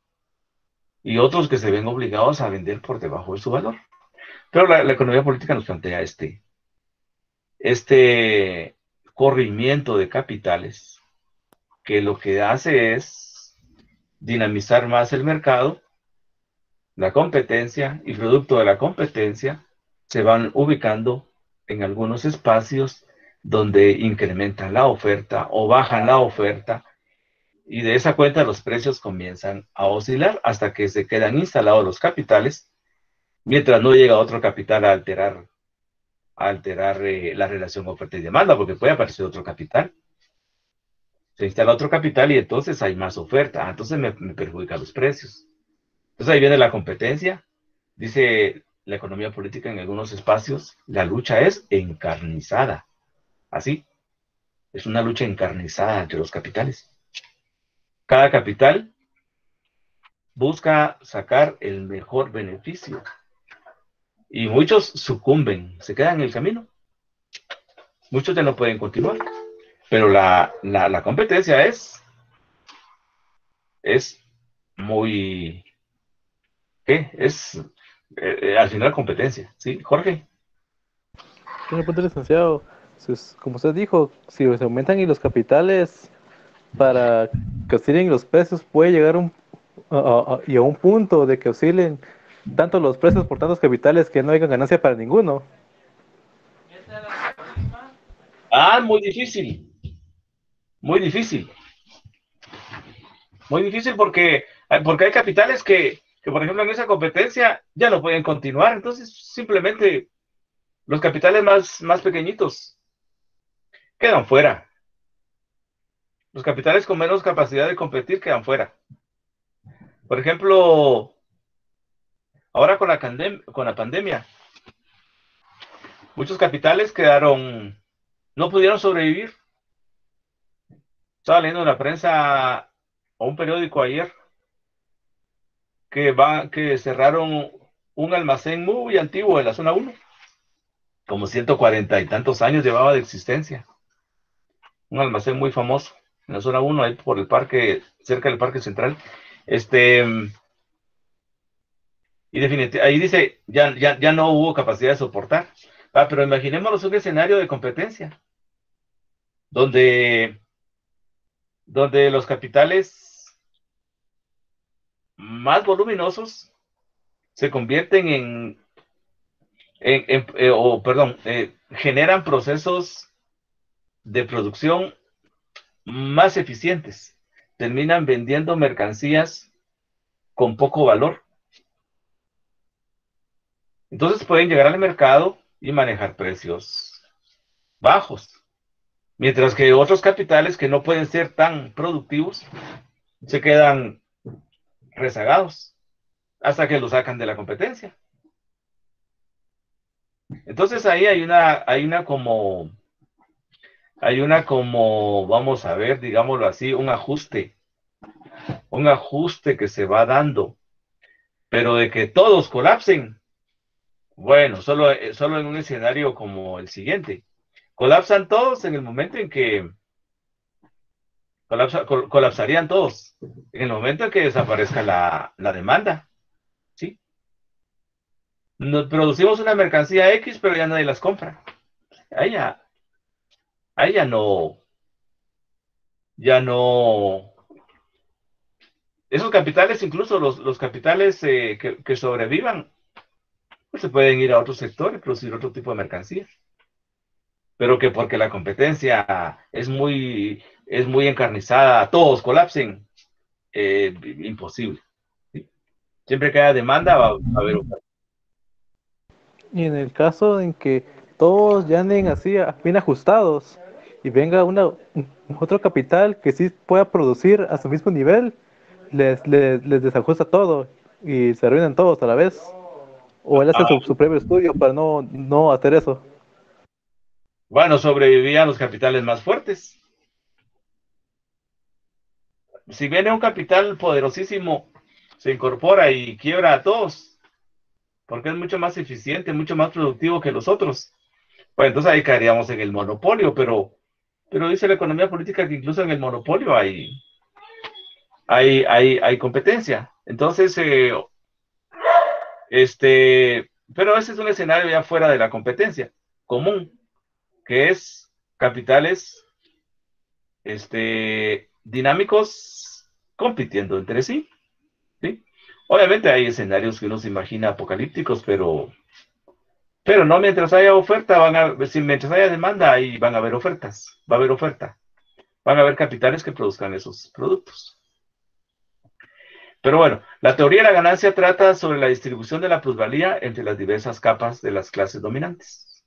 y otros que se ven obligados a vender por debajo de su valor. Pero la economía política nos plantea este corrimiento de capitales que lo que hace es dinamizar más el mercado la competencia y producto de la competencia se van ubicando en algunos espacios donde incrementan la oferta o bajan la oferta y de esa cuenta los precios comienzan a oscilar hasta que se quedan instalados los capitales mientras no llega otro capital a alterar la relación oferta y demanda, porque puede aparecer otro capital. Se instala otro capital y entonces hay más oferta. Entonces me perjudica los precios. Entonces ahí viene la competencia. Dice la economía política en algunos espacios, la lucha es encarnizada. Así, es una lucha encarnizada entre los capitales. Cada capital busca sacar el mejor beneficio y muchos sucumben, se quedan en el camino. Muchos ya no pueden continuar, pero la competencia es muy, ¿qué? Es al final competencia, ¿sí, Jorge? Tiene un punto, licenciado. Como usted dijo, si se aumentan y los capitales para que oscilen los precios, puede llegar y a un punto de que oscilen tanto los precios por tantos capitales que no haya ganancia para ninguno. Muy difícil, muy difícil, muy difícil porque hay capitales que, por ejemplo, en esa competencia ya no pueden continuar, entonces simplemente los capitales más pequeñitos quedan fuera. Los capitales con menos capacidad de competir quedan fuera. Por ejemplo, ahora con la pandemia, muchos capitales no pudieron sobrevivir. Estaba leyendo en la prensa o un periódico ayer que cerraron un almacén muy antiguo en la zona 1, como 140 y tantos años llevaba de existencia. Un almacén muy famoso en la zona 1, ahí por el parque, cerca del Parque Central. Y definitivamente, ahí dice, ya no hubo capacidad de soportar. Pero imaginémonos un escenario de competencia, donde, donde los capitales más voluminosos se convierten generan procesos de producción más eficientes. Terminan vendiendo mercancías con poco valor. Entonces pueden llegar al mercado y manejar precios bajos. Mientras que otros capitales que no pueden ser tan productivos se quedan rezagados hasta que lo sacan de la competencia. Entonces ahí hay una como, vamos a ver, digámoslo así, un ajuste que se va dando, pero de que todos colapsen, bueno, solo en un escenario como el siguiente. Colapsan todos en el momento en que colapsarían todos, en el momento en que desaparezca la demanda, ¿sí? Nos producimos una mercancía X, pero ya nadie las compra. Ahí ya, ahí ya no, esos capitales, incluso los capitales que sobrevivan, pues se pueden ir a otro sector y producir otro tipo de mercancías. Pero que porque la competencia es muy encarnizada, todos colapsen, imposible. ¿Sí? Siempre que haya demanda va a haber oferta. Y en el caso en que todos ya anden así bien ajustados y venga otro capital que sí pueda producir a su mismo nivel, les desajusta todo y se arruinan todos a la vez. O él hace su previo estudio para no hacer eso. Bueno, sobrevivían los capitales más fuertes. Si viene un capital poderosísimo, se incorpora y quiebra a todos, porque es mucho más eficiente, mucho más productivo que los otros. Pues entonces ahí caeríamos en el monopolio, pero dice la economía política que incluso en el monopolio hay competencia. Entonces, pero ese es un escenario ya fuera de la competencia común, que es capitales dinámicos compitiendo entre sí, ¿sí? Obviamente hay escenarios que uno se imagina apocalípticos, pero no mientras haya oferta, mientras haya demanda, ahí van a haber ofertas, va a haber oferta, van a haber capitales que produzcan esos productos. Pero bueno, la teoría de la ganancia trata sobre la distribución de la plusvalía entre las diversas capas de las clases dominantes.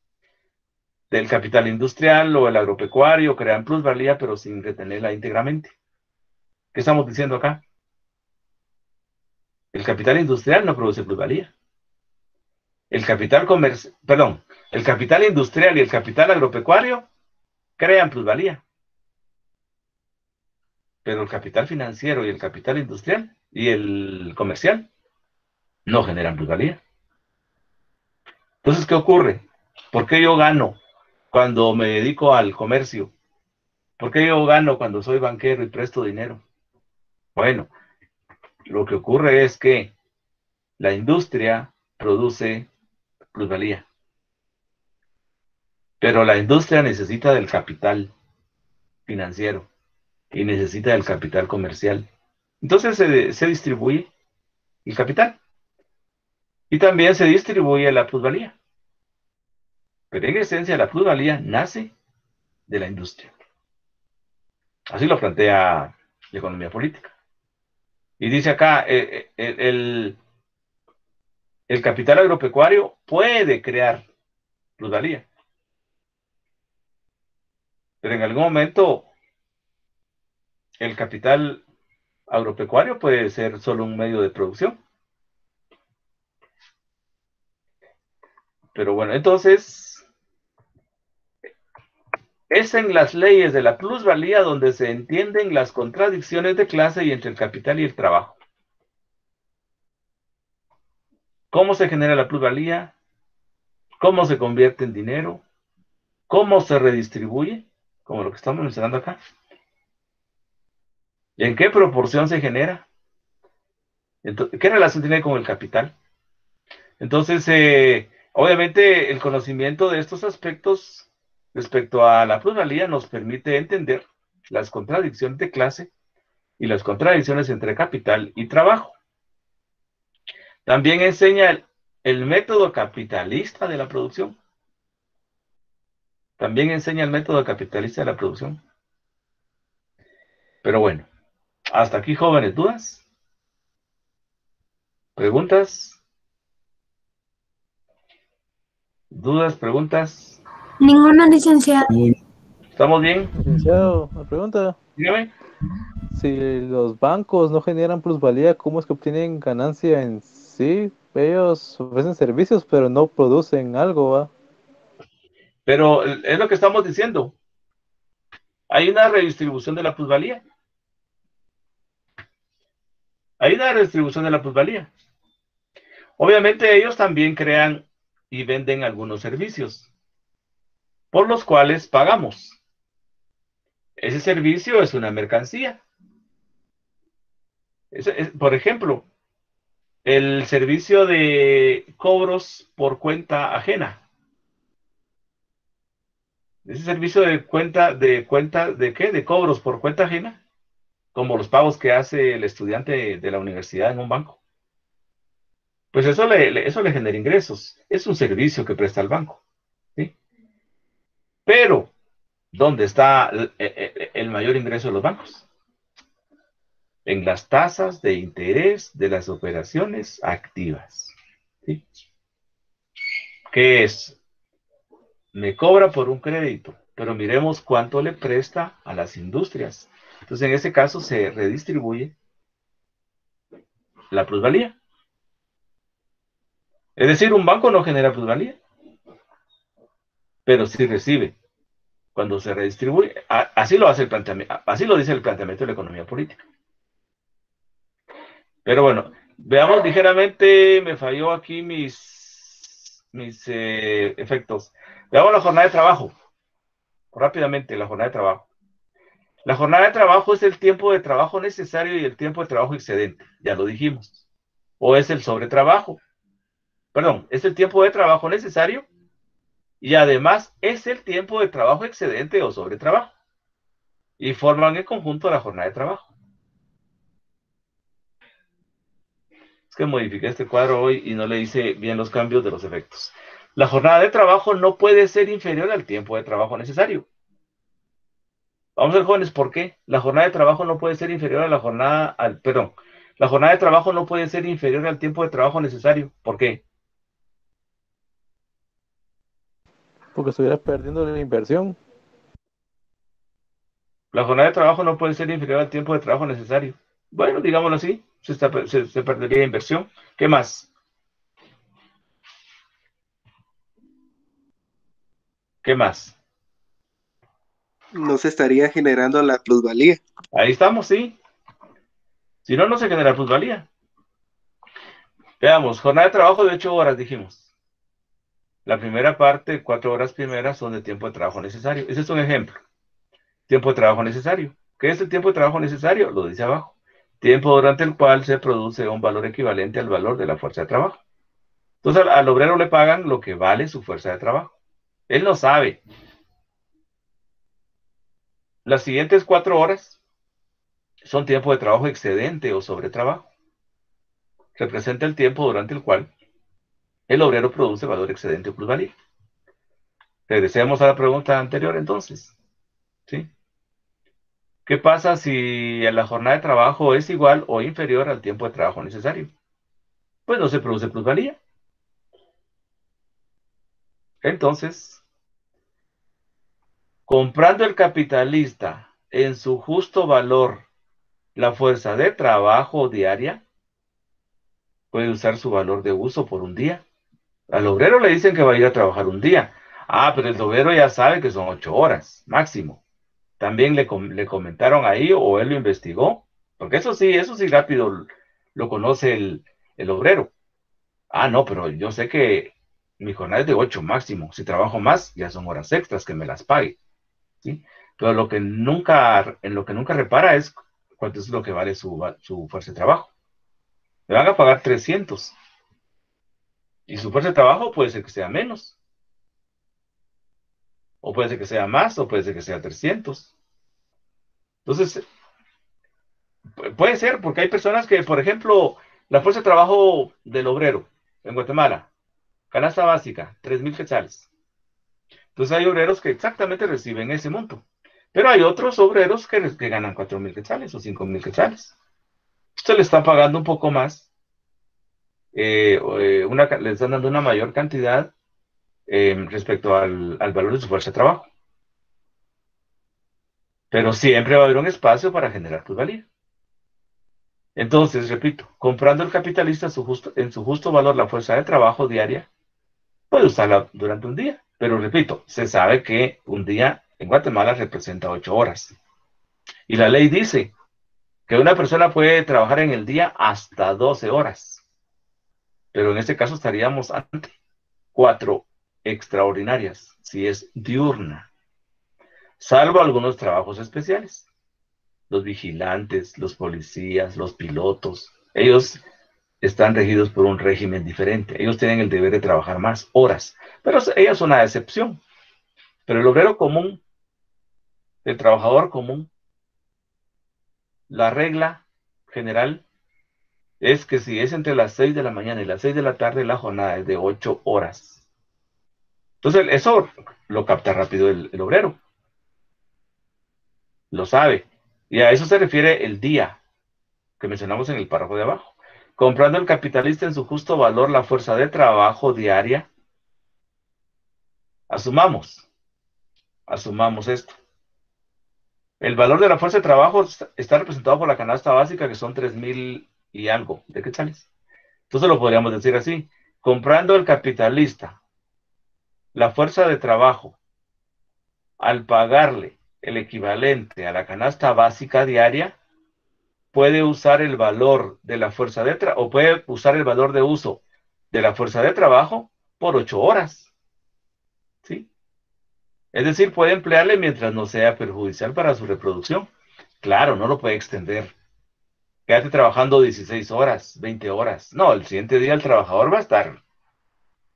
Del capital industrial o el agropecuario crean plusvalía, pero sin retenerla íntegramente. ¿Qué estamos diciendo acá? El capital industrial no produce plusvalía. El capital el capital industrial y el capital agropecuario crean plusvalía. Pero el capital financiero y el capital industrial y el comercial no generan plusvalía. Entonces, ¿qué ocurre? ¿Por qué yo gano cuando me dedico al comercio? ¿Por qué yo gano cuando soy banquero y presto dinero? Bueno, lo que ocurre es que la industria produce plusvalía, pero la industria necesita del capital financiero y necesita del capital comercial. Entonces se distribuye el capital y también se distribuye la plusvalía. Pero en esencia la plusvalía nace de la industria. Así lo plantea la economía política. Y dice acá, el capital agropecuario puede crear plusvalía, pero en algún momento el capital agropecuario puede ser solo un medio de producción. Pero bueno, entonces es en las leyes de la plusvalía donde se entienden las contradicciones de clase y entre el capital y el trabajo. ¿Cómo se genera la plusvalía? ¿Cómo se convierte en dinero? ¿Cómo se redistribuye? Como lo que estamos mencionando acá. ¿Y en qué proporción se genera? Entonces, ¿qué relación tiene con el capital? Entonces, obviamente, el conocimiento de estos aspectos respecto a la plusvalía nos permite entender las contradicciones de clase y las contradicciones entre capital y trabajo. También enseña el método capitalista de la producción. También enseña el método capitalista de la producción. Pero bueno, hasta aquí, jóvenes, ¿dudas? ¿Preguntas? ¿Dudas? ¿Preguntas? Ninguna, licenciada. ¿Estamos bien? Licenciado, una pregunta. Dígame. Si los bancos no generan plusvalía, ¿cómo es que obtienen ganancia en sí? Ellos ofrecen servicios, pero no producen algo, ¿va? Pero es lo que estamos diciendo. Hay una redistribución de la plusvalía. Hay una redistribución de la plusvalía. Obviamente ellos también crean y venden algunos servicios por los cuales pagamos. Ese servicio es una mercancía. Por ejemplo, el servicio de cobros por cuenta ajena. Ese servicio ¿de qué? De cobros por cuenta ajena, como los pagos que hace el estudiante de la universidad en un banco. Pues eso le genera ingresos. Es un servicio que presta el banco, ¿sí? Pero, ¿dónde está el mayor ingreso de los bancos? En las tasas de interés de las operaciones activas, ¿sí? ¿Qué es? Me cobra por un crédito, pero miremos cuánto le presta a las industrias. Entonces, en ese caso se redistribuye la plusvalía. Es decir, un banco no genera plusvalía, pero sí recibe cuando se redistribuye. Así lo hace el planteamiento, así lo dice el planteamiento de la economía política. Pero bueno, veamos ligeramente, me falló aquí mis efectos. Veamos la jornada de trabajo. Rápidamente, la jornada de trabajo. La jornada de trabajo es el tiempo de trabajo necesario y el tiempo de trabajo excedente, ya lo dijimos. O es el sobretrabajo. Perdón, es el tiempo de trabajo necesario y además es el tiempo de trabajo excedente o sobretrabajo. Y forman en conjunto la jornada de trabajo. que modifiqué este cuadro hoy y no le hice bien los cambios de los efectos. La jornada de trabajo no puede ser inferior al tiempo de trabajo necesario. Vamos a ver, jóvenes, ¿por qué? La jornada de trabajo no puede ser inferior a la jornada, perdón, la jornada de trabajo no puede ser inferior al tiempo de trabajo necesario. ¿Por qué? Porque estuviera perdiendo la inversión. La jornada de trabajo no puede ser inferior al tiempo de trabajo necesario. Bueno, digámoslo así, se perdería inversión. ¿Qué más? ¿Qué más? No se estaría generando la plusvalía. Ahí estamos, sí. Si no, no se genera plusvalía. Veamos, jornada de trabajo de 8 horas, dijimos. La primera parte, 4 horas primeras, son de tiempo de trabajo necesario. Ese es un ejemplo. Tiempo de trabajo necesario. ¿Qué es el tiempo de trabajo necesario? Lo dice abajo. Tiempo durante el cual se produce un valor equivalente al valor de la fuerza de trabajo. Entonces, al obrero le pagan lo que vale su fuerza de trabajo. Él no sabe. Las siguientes 4 horas son tiempo de trabajo excedente o sobretrabajo. Representa el tiempo durante el cual el obrero produce valor excedente o plusvalía. Regresemos a la pregunta anterior entonces. ¿Sí? ¿Qué pasa si la jornada de trabajo es igual o inferior al tiempo de trabajo necesario? Pues no se produce plusvalía. Entonces, comprando el capitalista en su justo valor la fuerza de trabajo diaria, puede usar su valor de uso por un día. Al obrero le dicen que va a ir a trabajar un día. Ah, pero el obrero ya sabe que son 8 horas máximo. También le comentaron ahí o él lo investigó, porque eso sí rápido lo conoce el obrero. Ah, no, pero yo sé que mi jornada es de 8 máximo. Si trabajo más, ya son horas extras que me las pague. ¿Sí? Pero en lo que nunca repara es cuánto es lo que vale su fuerza de trabajo. Le van a pagar 300. Y su fuerza de trabajo puede ser que sea menos. O puede ser que sea más, o puede ser que sea 300. Entonces, puede ser, porque hay personas que, por ejemplo, la fuerza de trabajo del obrero en Guatemala, canasta básica, 3,000 quetzales. Entonces hay obreros que exactamente reciben ese monto. Pero hay otros obreros que ganan 4,000 quetzales o 5,000 quetzales. Usted le está pagando un poco más, le están dando una mayor cantidad respecto al valor de su fuerza de trabajo. Pero siempre va a haber un espacio para generar plusvalía. Entonces, repito, comprando el capitalista en su justo valor la fuerza de trabajo diaria, puede usarla durante un día. Pero repito, se sabe que un día en Guatemala representa 8 horas. Y la ley dice que una persona puede trabajar en el día hasta 12 horas. Pero en este caso estaríamos ante 4 extraordinarias, si es diurna. Salvo algunos trabajos especiales. Los vigilantes, los policías, los pilotos, ellos están regidos por un régimen diferente. Ellos tienen el deber de trabajar más horas, pero ellos son una excepción. Pero el obrero común, el trabajador común, la regla general es que si es entre las 6 de la mañana y las 6 de la tarde, la jornada es de 8 horas. Entonces, eso lo capta rápido el obrero. Lo sabe. Y a eso se refiere el día que mencionamos en el párrafo de abajo. Comprando el capitalista en su justo valor la fuerza de trabajo diaria. Asumamos esto. El valor de la fuerza de trabajo está representado por la canasta básica, que son 3,000 y algo de quetzales. Entonces lo podríamos decir así. Comprando el capitalista la fuerza de trabajo al pagarle el equivalente a la canasta básica diaria, puede usar el valor de la fuerza de trabajo, o puede usar el valor de uso de la fuerza de trabajo por 8 horas. ¿Sí? Es decir, puede emplearle mientras no sea perjudicial para su reproducción. Claro, no lo puede extender. Quédate trabajando 16 horas, 20 horas. No, el siguiente día el trabajador va a estar.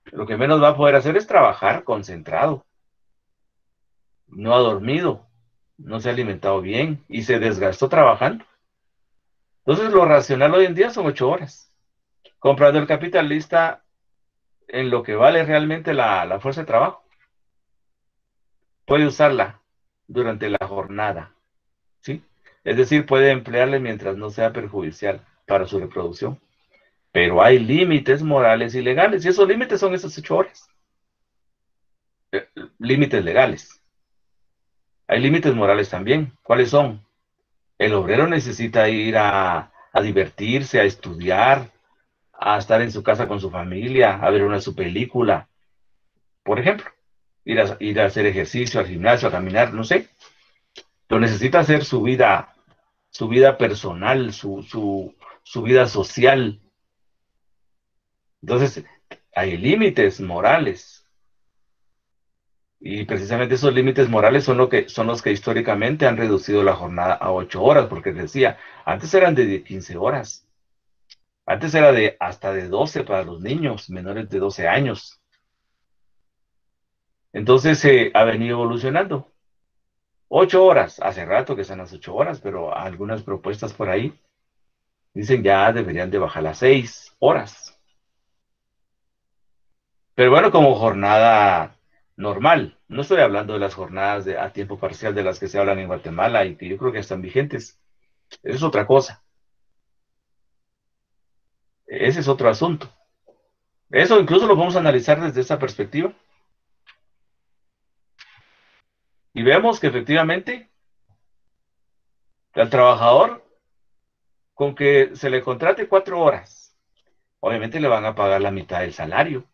Lo que menos va a poder hacer es trabajar concentrado. No ha dormido, no se ha alimentado bien y se desgastó trabajando. Entonces, lo racional hoy en día son 8 horas. comprando el capitalista en lo que vale realmente la fuerza de trabajo. Puede usarla durante la jornada, ¿sí? Es decir, puede emplearle mientras no sea perjudicial para su reproducción. Pero hay límites morales y legales, y esos límites son esas 8 horas. Límites legales. Hay límites morales también. ¿Cuáles son? El obrero necesita ir a divertirse, a estudiar, a estar en su casa con su familia, a ver su película, por ejemplo. Ir a hacer ejercicio, al gimnasio, a caminar, no sé. Pero necesita hacer su vida personal, su vida social. Entonces, hay límites morales. Y precisamente esos límites morales son los que históricamente han reducido la jornada a 8 horas, porque decía, antes eran de 15 horas. Antes era hasta de 12 para los niños menores de 12 años. Entonces se ha venido evolucionando. 8 horas, hace rato que están las 8 horas, pero algunas propuestas por ahí dicen ya deberían de bajar las 6 horas. Pero bueno, como jornada normal. No estoy hablando de las jornadas a tiempo parcial de las que se hablan en Guatemala y que yo creo que están vigentes. Eso es otra cosa. Ese es otro asunto. Eso incluso lo vamos a analizar desde esa perspectiva. Y vemos que efectivamente al trabajador, con que se le contrate 4 horas, obviamente le van a pagar la mitad del salario.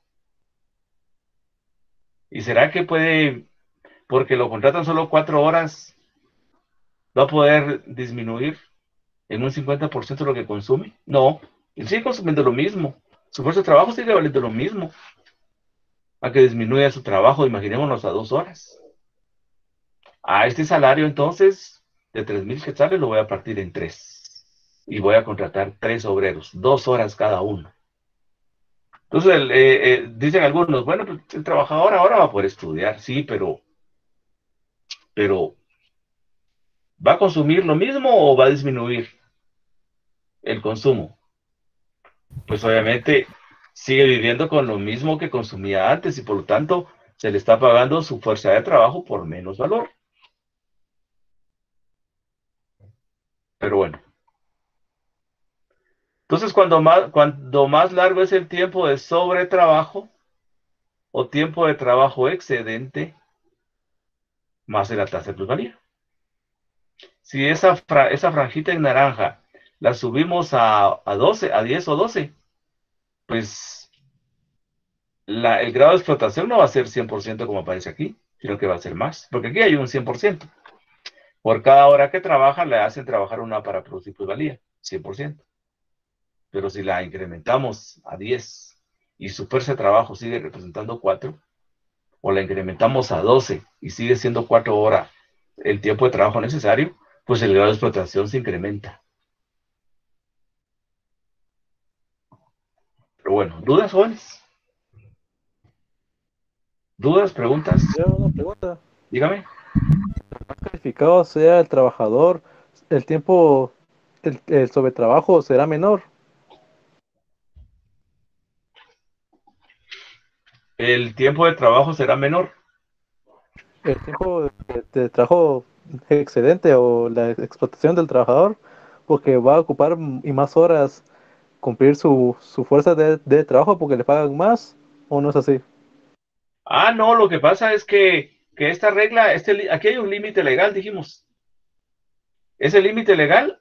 ¿Y será que puede, porque lo contratan solo 4 horas, va a poder disminuir en un 50% lo que consume? No, él sigue consumiendo lo mismo. Su fuerza de trabajo sigue valiendo lo mismo. A que disminuya su trabajo, imaginémonos a 2 horas. A este salario, entonces, de 3,000 quetzales lo voy a partir en 3. Y voy a contratar 3 obreros, 2 horas cada uno. Entonces, dicen algunos, bueno, pues el trabajador ahora va a poder estudiar, sí, pero ¿va a consumir lo mismo o va a disminuir el consumo? Pues obviamente sigue viviendo con lo mismo que consumía antes y por lo tanto se le está pagando su fuerza de trabajo por menos valor. Pero bueno. Entonces, cuando más largo es el tiempo de sobretrabajo o tiempo de trabajo excedente, más es la tasa de plusvalía. Si esa franjita en naranja la subimos a 12, a 10 o 12, pues el grado de explotación no va a ser 100% como aparece aquí, sino que va a ser más, porque aquí hay un 100%. Por cada hora que trabaja, le hacen trabajar una para producir plusvalía, 100%. Pero si la incrementamos a 10 y su fuerza de trabajo sigue representando 4, o la incrementamos a 12 y sigue siendo 4 horas el tiempo de trabajo necesario, pues el grado de explotación se incrementa. Pero bueno, ¿dudas, jóvenes? ¿Dudas, preguntas? Ya una pregunta. Dígame. ¿Más calificado sea el trabajador, el tiempo, el sobretrabajo será menor? El tiempo de trabajo será menor. El tiempo de trabajo excedente o la explotación del trabajador, porque va a ocupar y más horas cumplir su fuerza de trabajo porque le pagan más, ¿o no es así? Ah, no, lo que pasa es que esta regla, aquí hay un límite legal, dijimos. Ese límite legal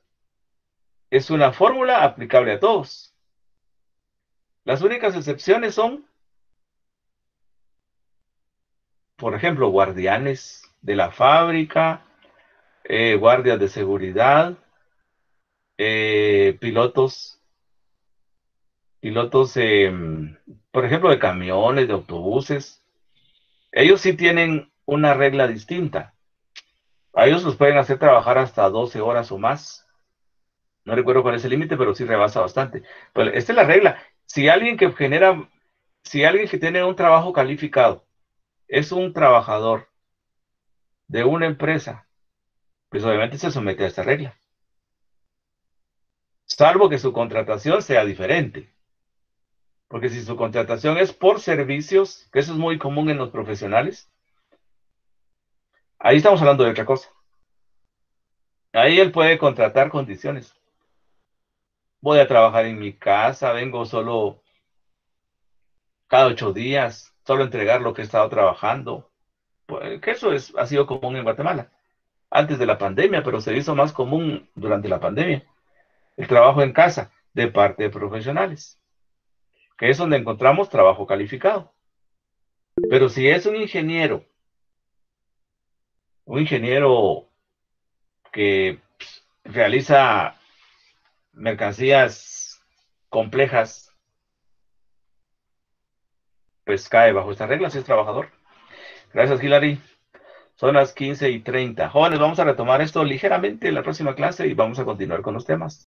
es una fórmula aplicable a todos. Las únicas excepciones son, por ejemplo, guardianes de la fábrica, guardias de seguridad, pilotos, por ejemplo, de camiones, de autobuses. Ellos sí tienen una regla distinta. A ellos los pueden hacer trabajar hasta 12 horas o más. No recuerdo cuál es el límite, pero sí rebasa bastante. Pero esta es la regla. Si alguien que tiene un trabajo calificado es un trabajador de una empresa, pues obviamente se somete a esta regla. Salvo que su contratación sea diferente. Porque si su contratación es por servicios, que eso es muy común en los profesionales, ahí estamos hablando de otra cosa. Ahí él puede contratar condiciones. Voy a trabajar en mi casa, vengo solo cada 8 días, solo entregar lo que he estado trabajando. Pues, que eso ha sido común en Guatemala antes de la pandemia, pero se hizo más común durante la pandemia. El trabajo en casa de parte de profesionales, que es donde encontramos trabajo calificado. Pero si es un ingeniero que realiza mercancías complejas, pues cae bajo estas reglas, es trabajador. Gracias, Hilary. Son las 15:30. Jóvenes, vamos a retomar esto ligeramente en la próxima clase y vamos a continuar con los temas.